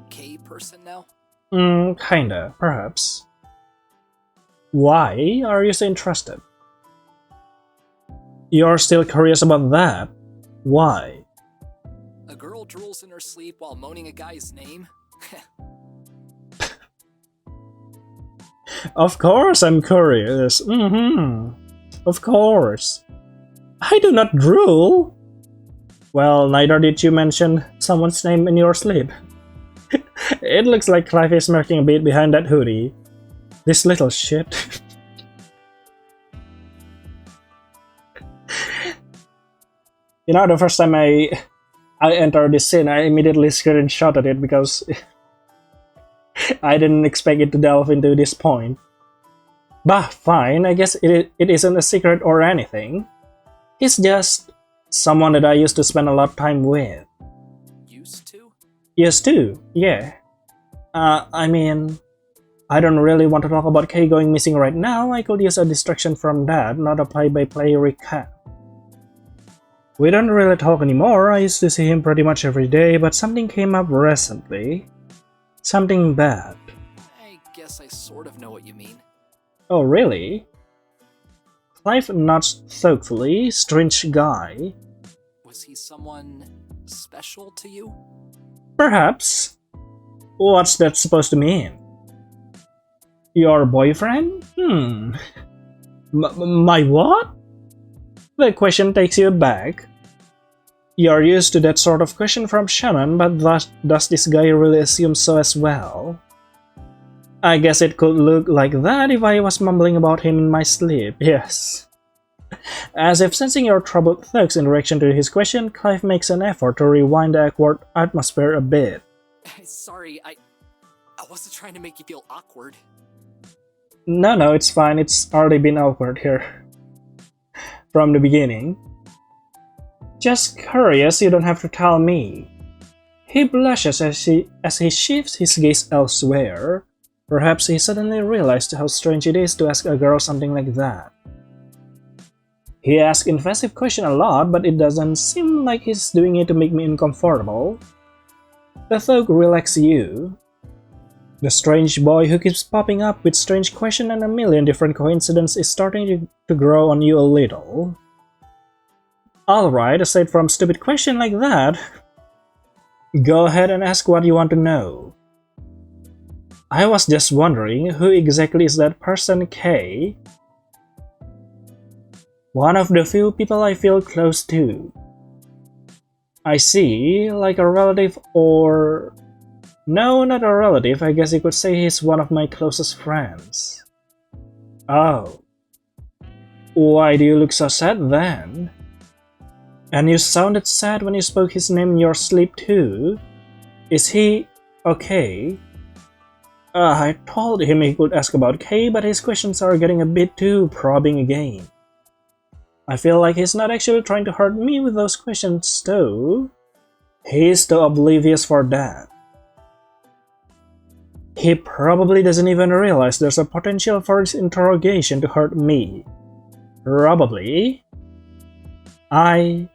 K person now? Kinda, perhaps. Why are you so interested? You're still curious about that? Why? A girl drools in her sleep while moaning a guy's name? Of course I'm curious. Of course. I do not drool. Well, neither did you mention someone's name in your sleep. It looks like Clive is smirking a bit behind that hoodie. This little shit. You know, the first time I entered this scene, I immediately screenshotted it because I didn't expect it to delve into this point. Bah, fine, I guess it isn't a secret or anything. He's just someone that I used to spend a lot of time with. Used to? Used to, yeah. I mean, I don't really want to talk about Kay going missing right now. I could use a distraction from that, not a play-by-play recap. We don't really talk anymore. I used to see him pretty much every day, but something came up recently. Something bad. I guess I sort of know what you mean. Oh, really? Clive nods thoughtfully. Strange guy. Was he someone special to you? Perhaps. What's that supposed to mean? Your boyfriend? My what? The question takes you back. You're used to that sort of question from Shannon, but does this guy really assume so as well? I guess it could look like that if I was mumbling about him in my sleep, yes. As if sensing your troubled thoughts in reaction to his question, Clive makes an effort to rewind the awkward atmosphere a bit. Sorry, I wasn't trying to make you feel awkward. No, it's fine. It's already been awkward here. From the beginning. Just curious, you don't have to tell me. He blushes as he shifts his gaze elsewhere. Perhaps he suddenly realized how strange it is to ask a girl something like that. He asks invasive questions a lot, but it doesn't seem like he's doing it to make me uncomfortable. The thug relax you. The strange boy who keeps popping up with strange questions and a million different coincidences is starting to grow on you a little. Alright, aside from stupid question like that, go ahead and ask what you want to know. I was just wondering, who exactly is that person, K? One of the few people I feel close to. I see, like a relative or... No, not a relative, I guess you could say he's one of my closest friends. Oh. Why do you look so sad then? And you sounded sad when you spoke his name in your sleep too? Is he okay? I told him he could ask about K, but his questions are getting a bit too probing again. I feel like he's not actually trying to hurt me with those questions though. He's too oblivious for that. He probably doesn't even realize there's a potential for his interrogation to hurt me. Probably. Well,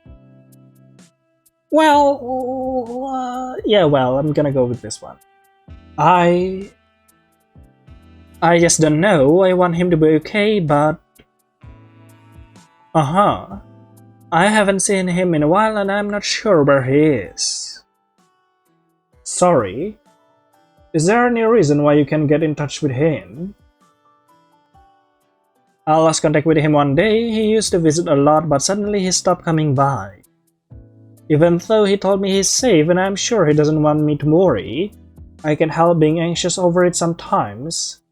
I'm gonna go with this one. I just don't know. I want him to be okay, but... I haven't seen him in a while and I'm not sure where he is. Sorry. Is there any reason why you can get in touch with him? I lost contact with him one day. He used to visit a lot, but suddenly he stopped coming by. Even though he told me he's safe and I'm sure he doesn't want me to worry, I can't help being anxious over it sometimes.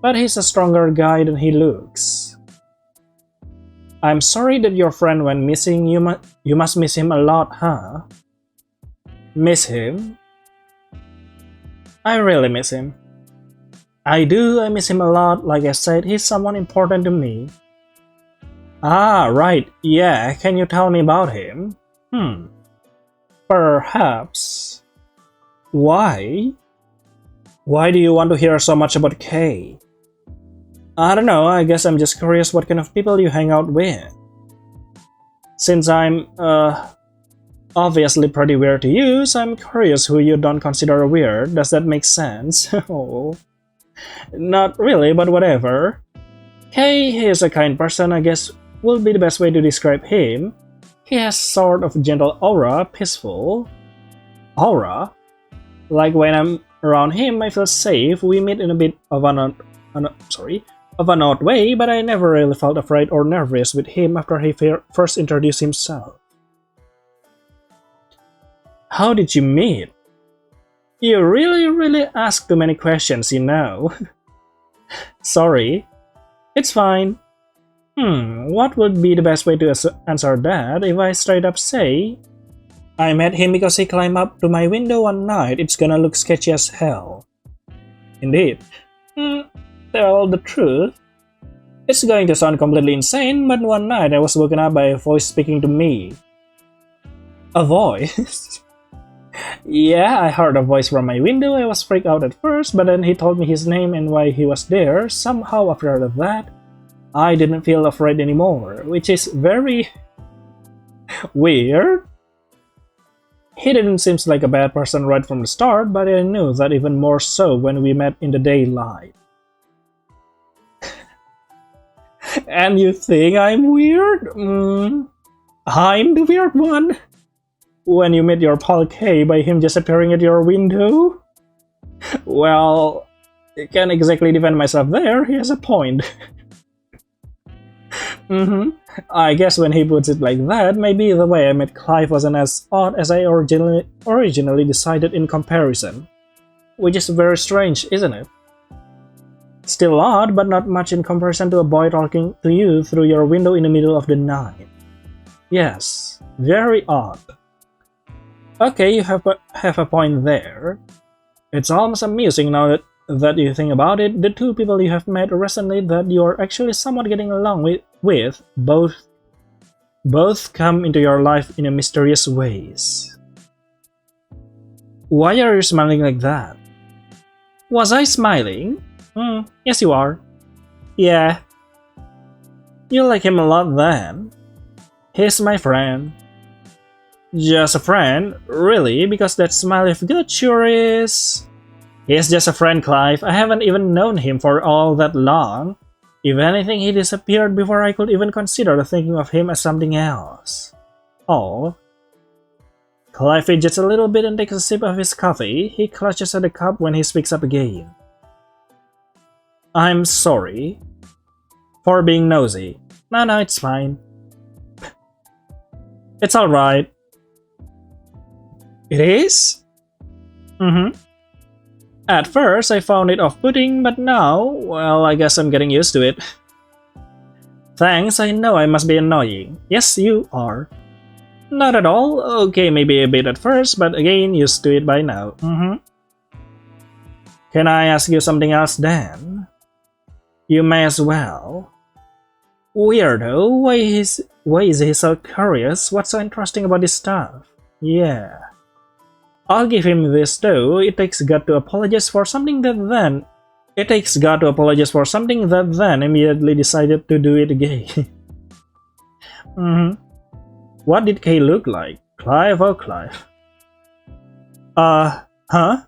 But he's a stronger guy than he looks. I'm sorry that your friend went missing. You must miss him a lot, huh? Miss him? I really miss him. I do, I miss him a lot. Like I said, he's someone important to me. Ah, right, yeah, can you tell me about him? Perhaps. Why? Why do you want to hear so much about K? I don't know, I guess I'm just curious what kind of people you hang out with. Since I'm, obviously pretty weird to you, so I'm curious who you don't consider weird. Does that make sense? Oh. Not really, but whatever. K, he is a kind person, I guess will be the best way to describe him. He has sort of gentle aura, peaceful. Aura? Like when I'm around him, I feel safe. We meet in a bit of an odd way, but I never really felt afraid or nervous with him after he first introduced himself. How did you meet? You really ask too many questions, you know. Sorry. It's fine. What would be the best way to answer that? If I straight up say, I met him because he climbed up to my window one night, it's gonna look sketchy as hell. Indeed. Tell the truth. It's going to sound completely insane, but one night I was woken up by a voice speaking to me. A voice? Yeah, I heard a voice from my window. I was freaked out at first, but then he told me his name and why he was there. Somehow after that, I didn't feel afraid anymore, which is very weird. He didn't seem like a bad person right from the start, but I knew that even more so when we met in the daylight. And you think I'm weird? I'm the weird one? When you met your pal K by him just appearing at your window? Well, I can't exactly defend myself there, he has a point. I guess when he puts it like that, maybe the way I met Clive wasn't as odd as I originally decided in comparison. Which is very strange, isn't it? Still odd, but not much in comparison to a boy talking to you through your window in the middle of the night. Yes, very odd. Okay, you have a point there. It's almost amusing now that you think about it. The two people you have met recently that you are actually somewhat getting along with both Both come into your life in a mysterious ways. Why are you smiling like that? Was I smiling? Yes you are. Yeah. You like him a lot then. He's my friend. Just a friend? Really? Because that smile if good sure is... He's just a friend, Clive. I haven't even known him for all that long. If anything, he disappeared before I could even consider thinking of him as something else. Oh. Clive fidgets a little bit and takes a sip of his coffee. He clutches at the cup when he speaks up again. I'm sorry. For being nosy. No, it's fine. It's alright. It is? At first, I found it off-putting, but now, well, I guess I'm getting used to it. Thanks, I know I must be annoying. Yes, you are. Not at all. Okay, maybe a bit at first, but again, used to it by now. Can I ask you something else then? You may as well. Weirdo, why is he so curious? What's so interesting about this stuff? Yeah. I'll give him this though, it takes God to apologize for something that then immediately decided to do it again. What did Kay look like? Clive or Clive? Huh?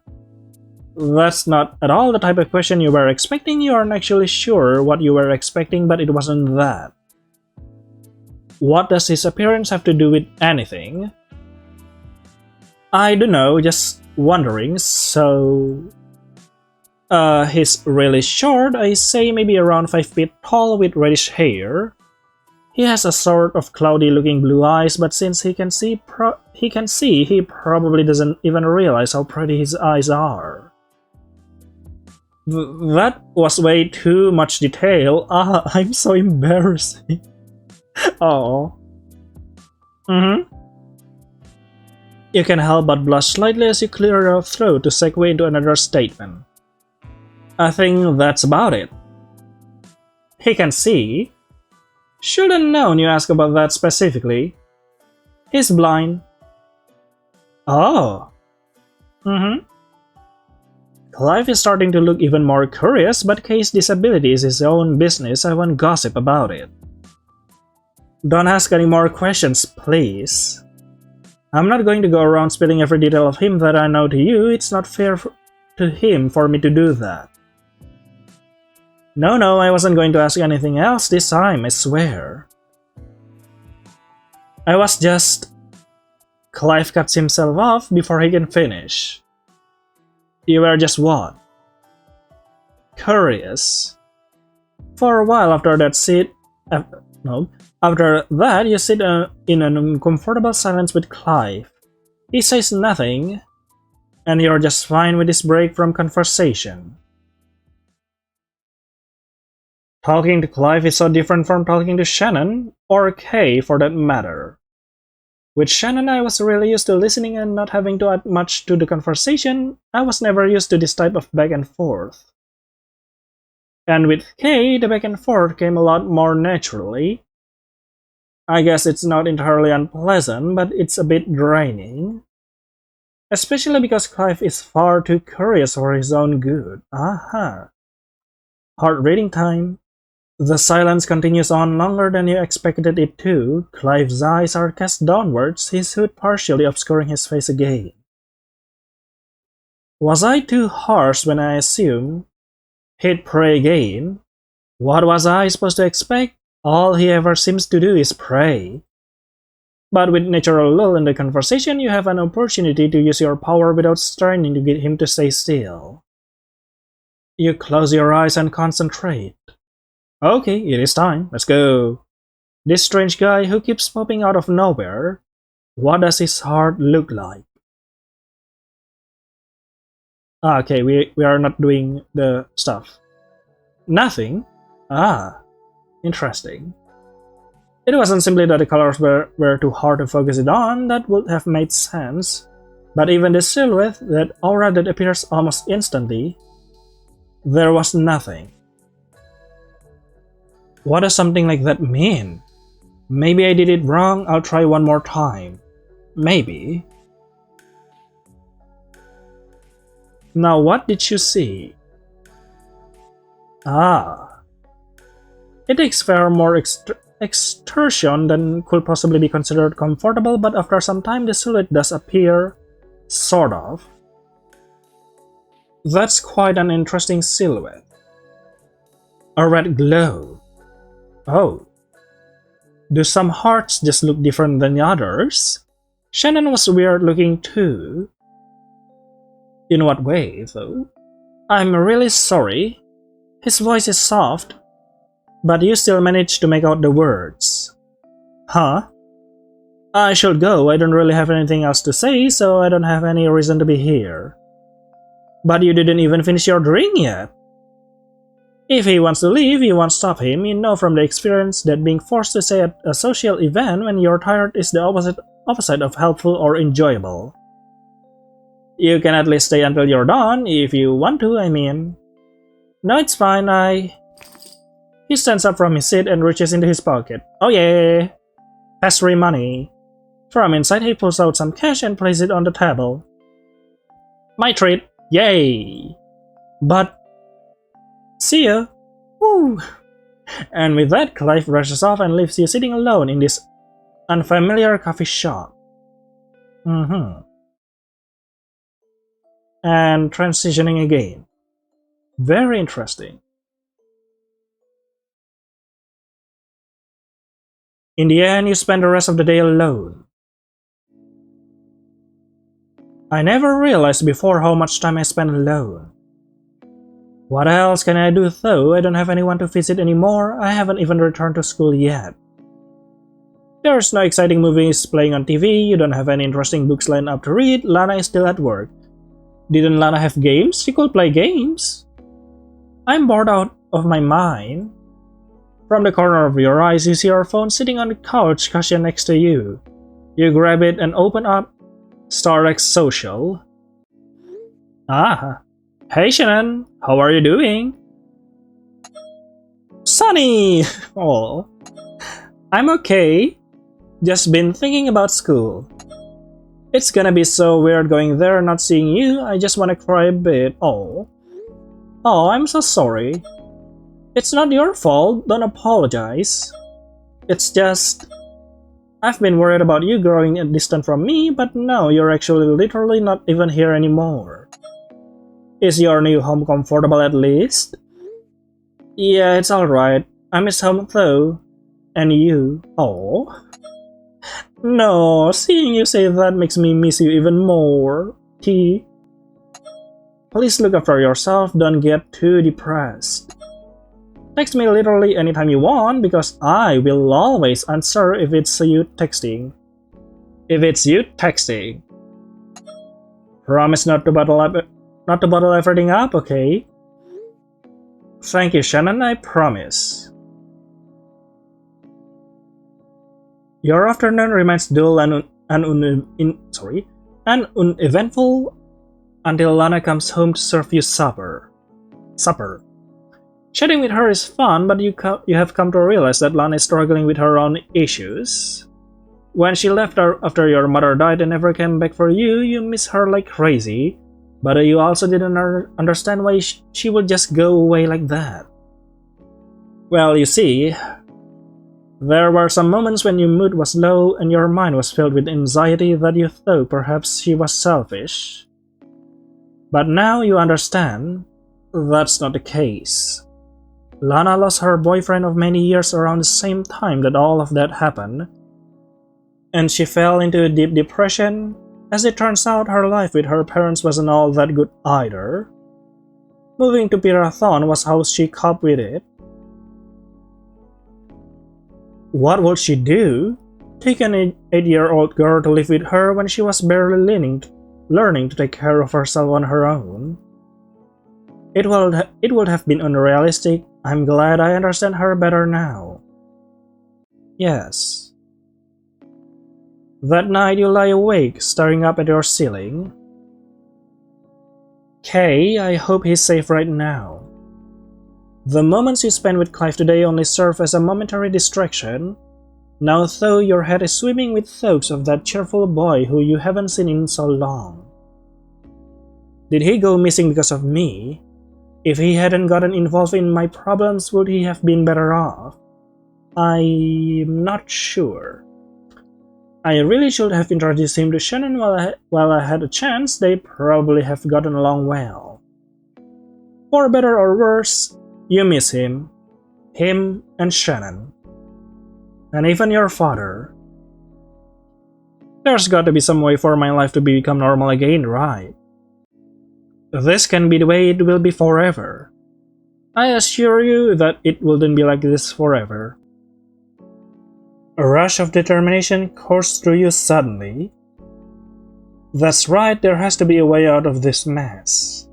That's not at all the type of question you were expecting. You aren't actually sure what you were expecting, but it wasn't that. What does his appearance have to do with anything? I don't know, just wondering, so... he's really short, I say maybe around 5 feet tall with reddish hair. He has a sort of cloudy looking blue eyes, but since he can see, he probably doesn't even realize how pretty his eyes are. That was way too much detail. I'm so embarrassing. Oh. You can help but blush slightly as you clear your throat to segue into another statement. I think that's about it. He can see? Should've known you asked about that specifically. He's blind. Oh. Clive is starting to look even more curious, but Kay's disability is his own business. I won't gossip about it. Don't ask any more questions, please. I'm not going to go around spilling every detail of him that I know to you. It's not fair to him for me to do that. No, I wasn't going to ask anything else this time, I swear. I was just... Clive cuts himself off before he can finish. You were just what? Curious. For a while after that After that, you sit in an uncomfortable silence with Clive. He says nothing, and you're just fine with this break from conversation. Talking to Clive is so different from talking to Shannon, or Kay for that matter. With Shannon, I was really used to listening and not having to add much to the conversation. I was never used to this type of back and forth. And with Kay, the back and forth came a lot more naturally. I guess it's not entirely unpleasant, but it's a bit draining. Especially because Clive is far too curious for his own good. Heart reading time. The silence continues on longer than you expected it to. Clive's eyes are cast downwards, his hood partially obscuring his face again. Was I too harsh when I assumed he'd pray again? What was I supposed to expect? All he ever seems to do is pray. But with natural lull in the conversation, you have an opportunity to use your power without straining to get him to stay still. You close your eyes and concentrate. Okay, it is time. Let's go. This strange guy who keeps popping out of nowhere. What does his heart look like? Okay, we are not doing the stuff. Nothing? Interesting. It wasn't simply that the colors were too hard to focus it on. That would have made sense. But even the silhouette, that aura that appears almost instantly, there was nothing. What does something like that mean? Maybe I did it wrong, I'll try one more time. Maybe. Now what did you see? Ah. It takes far more exertion than could possibly be considered comfortable, but after some time the silhouette does appear. Sort of. That's quite an interesting silhouette. A red glow. Oh. Do some hearts just look different than the others? Shannon was weird looking too. In what way, though? I'm really sorry. His voice is soft, but you still manage to make out the words. Huh? I should go, I don't really have anything else to say, so I don't have any reason to be here. But you didn't even finish your drink yet. If he wants to leave, you won't stop him. You know from the experience that being forced to stay at a social event when you're tired is the opposite of helpful or enjoyable. You can at least stay until you're done, if you want to, I mean. No, it's fine, He stands up from his seat and reaches into his pocket. Oh yeah! Pastry money. From inside, he pulls out some cash and places it on the table. My treat! Yay! But... see ya! Woo! And with that, Clive rushes off and leaves you sitting alone in this unfamiliar coffee shop. And transitioning again. Very interesting. In the end, you spend the rest of the day alone. I never realized before how much time I spent alone. What else can I do though? I don't have anyone to visit anymore. I haven't even returned to school yet. There's no exciting movies playing on TV, you don't have any interesting books lined up to read, Lana is still at work. Didn't Lana have games? She could play games. I'm bored out of my mind. From the corner of your eyes, you see your phone sitting on the couch cushion next to you. You grab it and open up StarX Social. Ah, hey Shannon, how are you doing? Sunny! Oh, I'm okay. Just been thinking about school. It's gonna be so weird going there and not seeing you. I just wanna cry a bit. Oh, I'm so sorry. It's not your fault, don't apologize. It's just... I've been worried about you growing distant from me, but now you're actually literally not even here anymore. Is your new home comfortable at least? Yeah, it's alright. I miss home though. And you? Oh. No, seeing you say that makes me miss you even more. T. Please look after yourself, don't get too depressed. Text me literally anytime you want, because I will always answer if it's you texting. Promise not to bottle everything up, okay? Thank you, Shannon, I promise. Your afternoon remains dull and uneventful until Lana comes home to serve you supper. Chatting with her is fun, but you have come to realize that Lana is struggling with her own issues. When she left after your mother died and never came back for you, you miss her like crazy, but you also didn't understand why she would just go away like that. Well, you see, there were some moments when your mood was low and your mind was filled with anxiety that you thought perhaps she was selfish. But now you understand, that's not the case. Lana lost her boyfriend of many years around the same time that all of that happened, and she fell into a deep depression. As it turns out, her life with her parents wasn't all that good either. Moving to Pirathon was how she coped with it. What would she do? Take an 8-year-old girl to live with her when she was barely learning to take care of herself on her own? It would have been unrealistic. I'm glad I understand her better now. Yes. That night you lie awake, staring up at your ceiling. Kay, I hope he's safe right now. The moments you spend with Clive today only serve as a momentary distraction. Now though your head is swimming with thoughts of that cheerful boy who you haven't seen in so long. Did he go missing because of me? If he hadn't gotten involved in my problems, would he have been better off? I'm not sure. I really should have introduced him to Shannon while I had a chance. They probably have gotten along well. For better or worse, you miss him and Shannon. And even your father. There's got to be some way for my life to become normal again, right? This can be the way it will be forever. I assure you that it wouldn't be like this forever. A rush of determination coursed through you suddenly. That's right, there has to be a way out of this mess.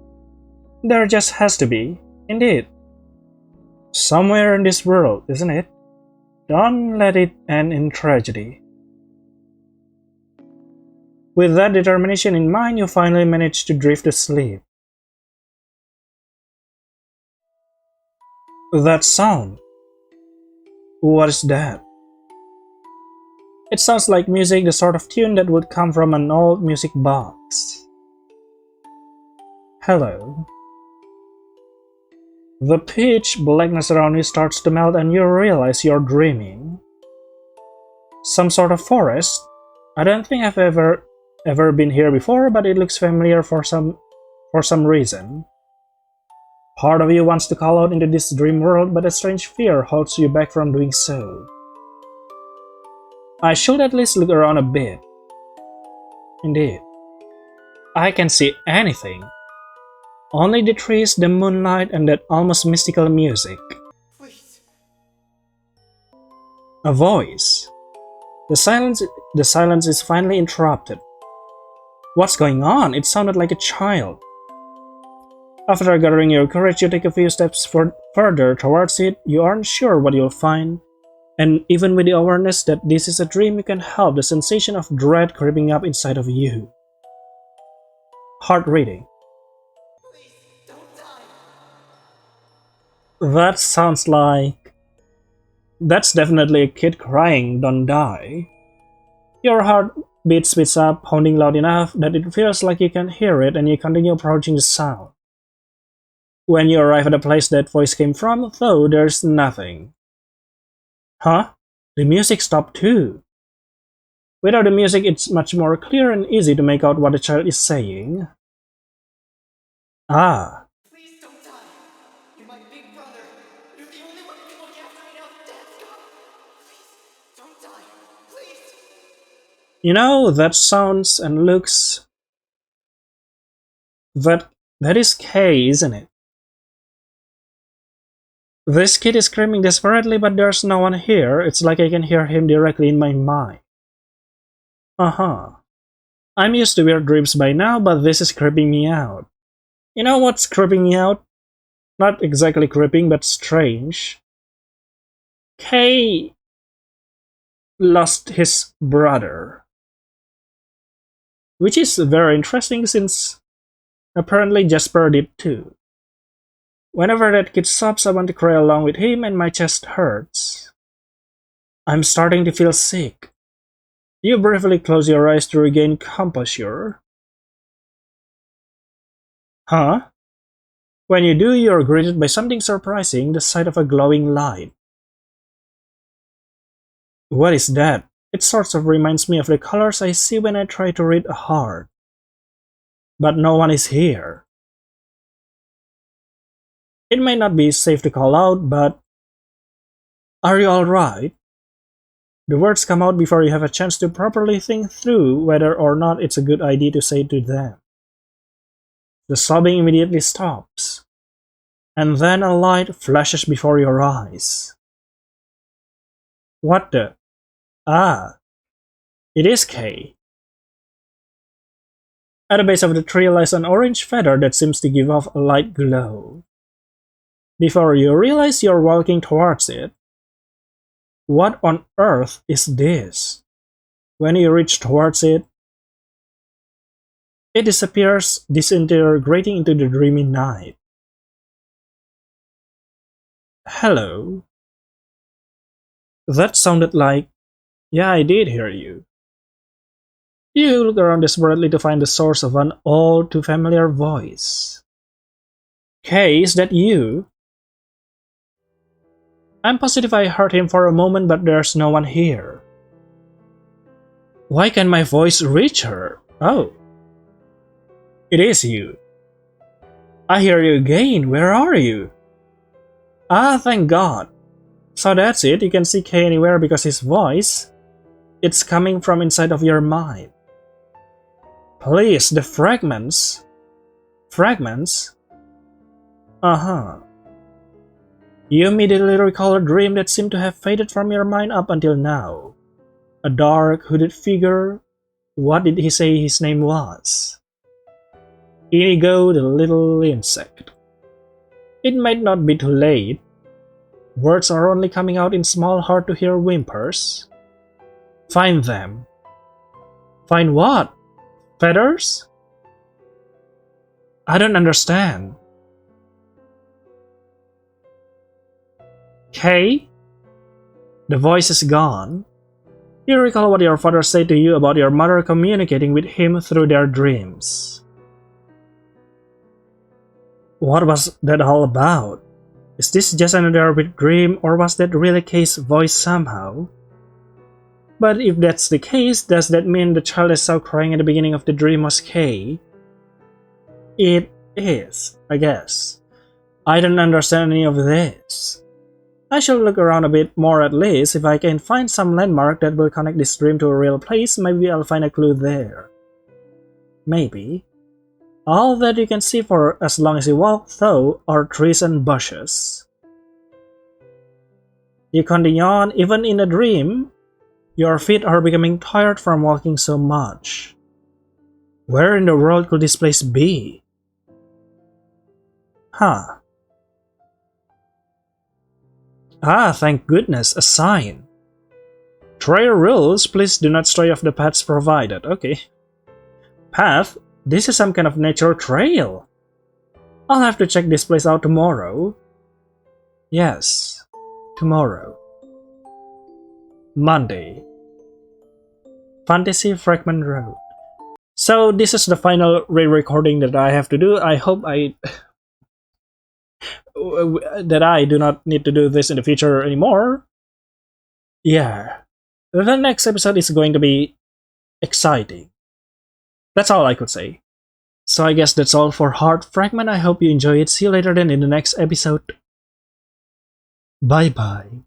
There just has to be, indeed. Somewhere in this world, isn't it? Don't let it end in tragedy. With that determination in mind, you finally managed to drift asleep. That sound. What is that? It sounds like music, the sort of tune that would come from an old music box. Hello. The pitch blackness around you starts to melt and you realize you're dreaming. Some sort of forest? I don't think I've ever been here before, but it looks familiar for some reason. Part of you wants to call out into this dream world, but a strange fear holds you back from doing so. I should at least look around a bit. Indeed. I can't see anything. Only the trees, the moonlight, and that almost mystical music. Please. A voice. The silence is finally interrupted. What's going on? It sounded like a child. After gathering your courage, you take a few steps further towards it. You aren't sure what you'll find. And even with the awareness that this is a dream, you can help the sensation of dread creeping up inside of you. Heart racing. Please, don't die. That sounds like... That's definitely a kid crying, don't die. Your heartbeat speeds up, pounding loud enough that it feels like you can hear it, and you continue approaching the sound. When you arrive at the place that voice came from, though, there's nothing. Huh? The music stopped too. Without the music, it's much more clear and easy to make out what the child is saying. Ah. Please don't die. You're my big brother. You're the only one who can look after me now. Dad's gone. Please, don't die. Please. You know, that sounds and looks... That is Kay, isn't it? This kid is screaming desperately, but there's no one here. It's like I can hear him directly in my mind. I'm used to weird dreams by now, but this is creeping me out. You know what's creeping me out? Not exactly creeping, but strange. Kay lost his brother. Which is very interesting since apparently Jasper did too. Whenever that kid sobs, I want to cry along with him and my chest hurts. I'm starting to feel sick. You briefly close your eyes to regain composure. Huh? When you do, you're greeted by something surprising, the sight of a glowing light. What is that? It sort of reminds me of the colors I see when I try to read a heart. But no one is here. It may not be safe to call out, but... Are you alright? The words come out before you have a chance to properly think through whether or not it's a good idea to say to them. The sobbing immediately stops. And then a light flashes before your eyes. What the... Ah, it is Kay. At the base of the tree lies an orange feather that seems to give off a light glow. Before you realize you're walking towards it, what on earth is this? When you reach towards it, it disappears, disintegrating into the dreamy night. Hello. That sounded like Yeah, I did hear you. You look around desperately to find the source of an all too familiar voice. Kay, is that you? I'm positive I heard him for a moment, but there's no one here. Why can't my voice reach her? Oh. It is you. I hear you again. Where are you? Ah, thank God. So that's it. You can see Kay anywhere because his voice, it's coming from inside of your mind. Please, the fragments. Fragments? Uh-huh. You immediately recall a dream that seemed to have faded from your mind up until now. A dark, hooded figure. What did he say his name was? Inigo the little insect. It might not be too late. Words are only coming out in small, hard-to-hear whimpers. Find them. Find what? Feathers? I don't understand. Kay? The voice is gone. You recall what your father said to you about your mother communicating with him through their dreams. What was that all about? Is this just another weird dream, or was that really Kay's voice somehow? But if that's the case, does that mean the child I saw crying at the beginning of the dream was Kay? It is, I guess. I don't understand any of this. I should look around a bit more at least. If I can find some landmark that will connect this dream to a real place, maybe I'll find a clue there. Maybe. All that you can see for as long as you walk, though, are trees and bushes. You continue on, even in a dream, your feet are becoming tired from walking so much. Where in the world could this place be? Huh. Ah, thank goodness, a sign. Trail rules, please do not stray off the paths provided. Okay. Path? This is some kind of nature trail. I'll have to check this place out tomorrow. Yes, tomorrow. Monday. Fantasy Fragment Road. So this is the final re-recording that I have to do. I hope that I do not need to do this in the future anymore. Yeah. The next episode is going to be exciting. That's all I could say. So I guess that's all for Heart Fragment. I hope you enjoy it. See you later then in the next episode. Bye bye.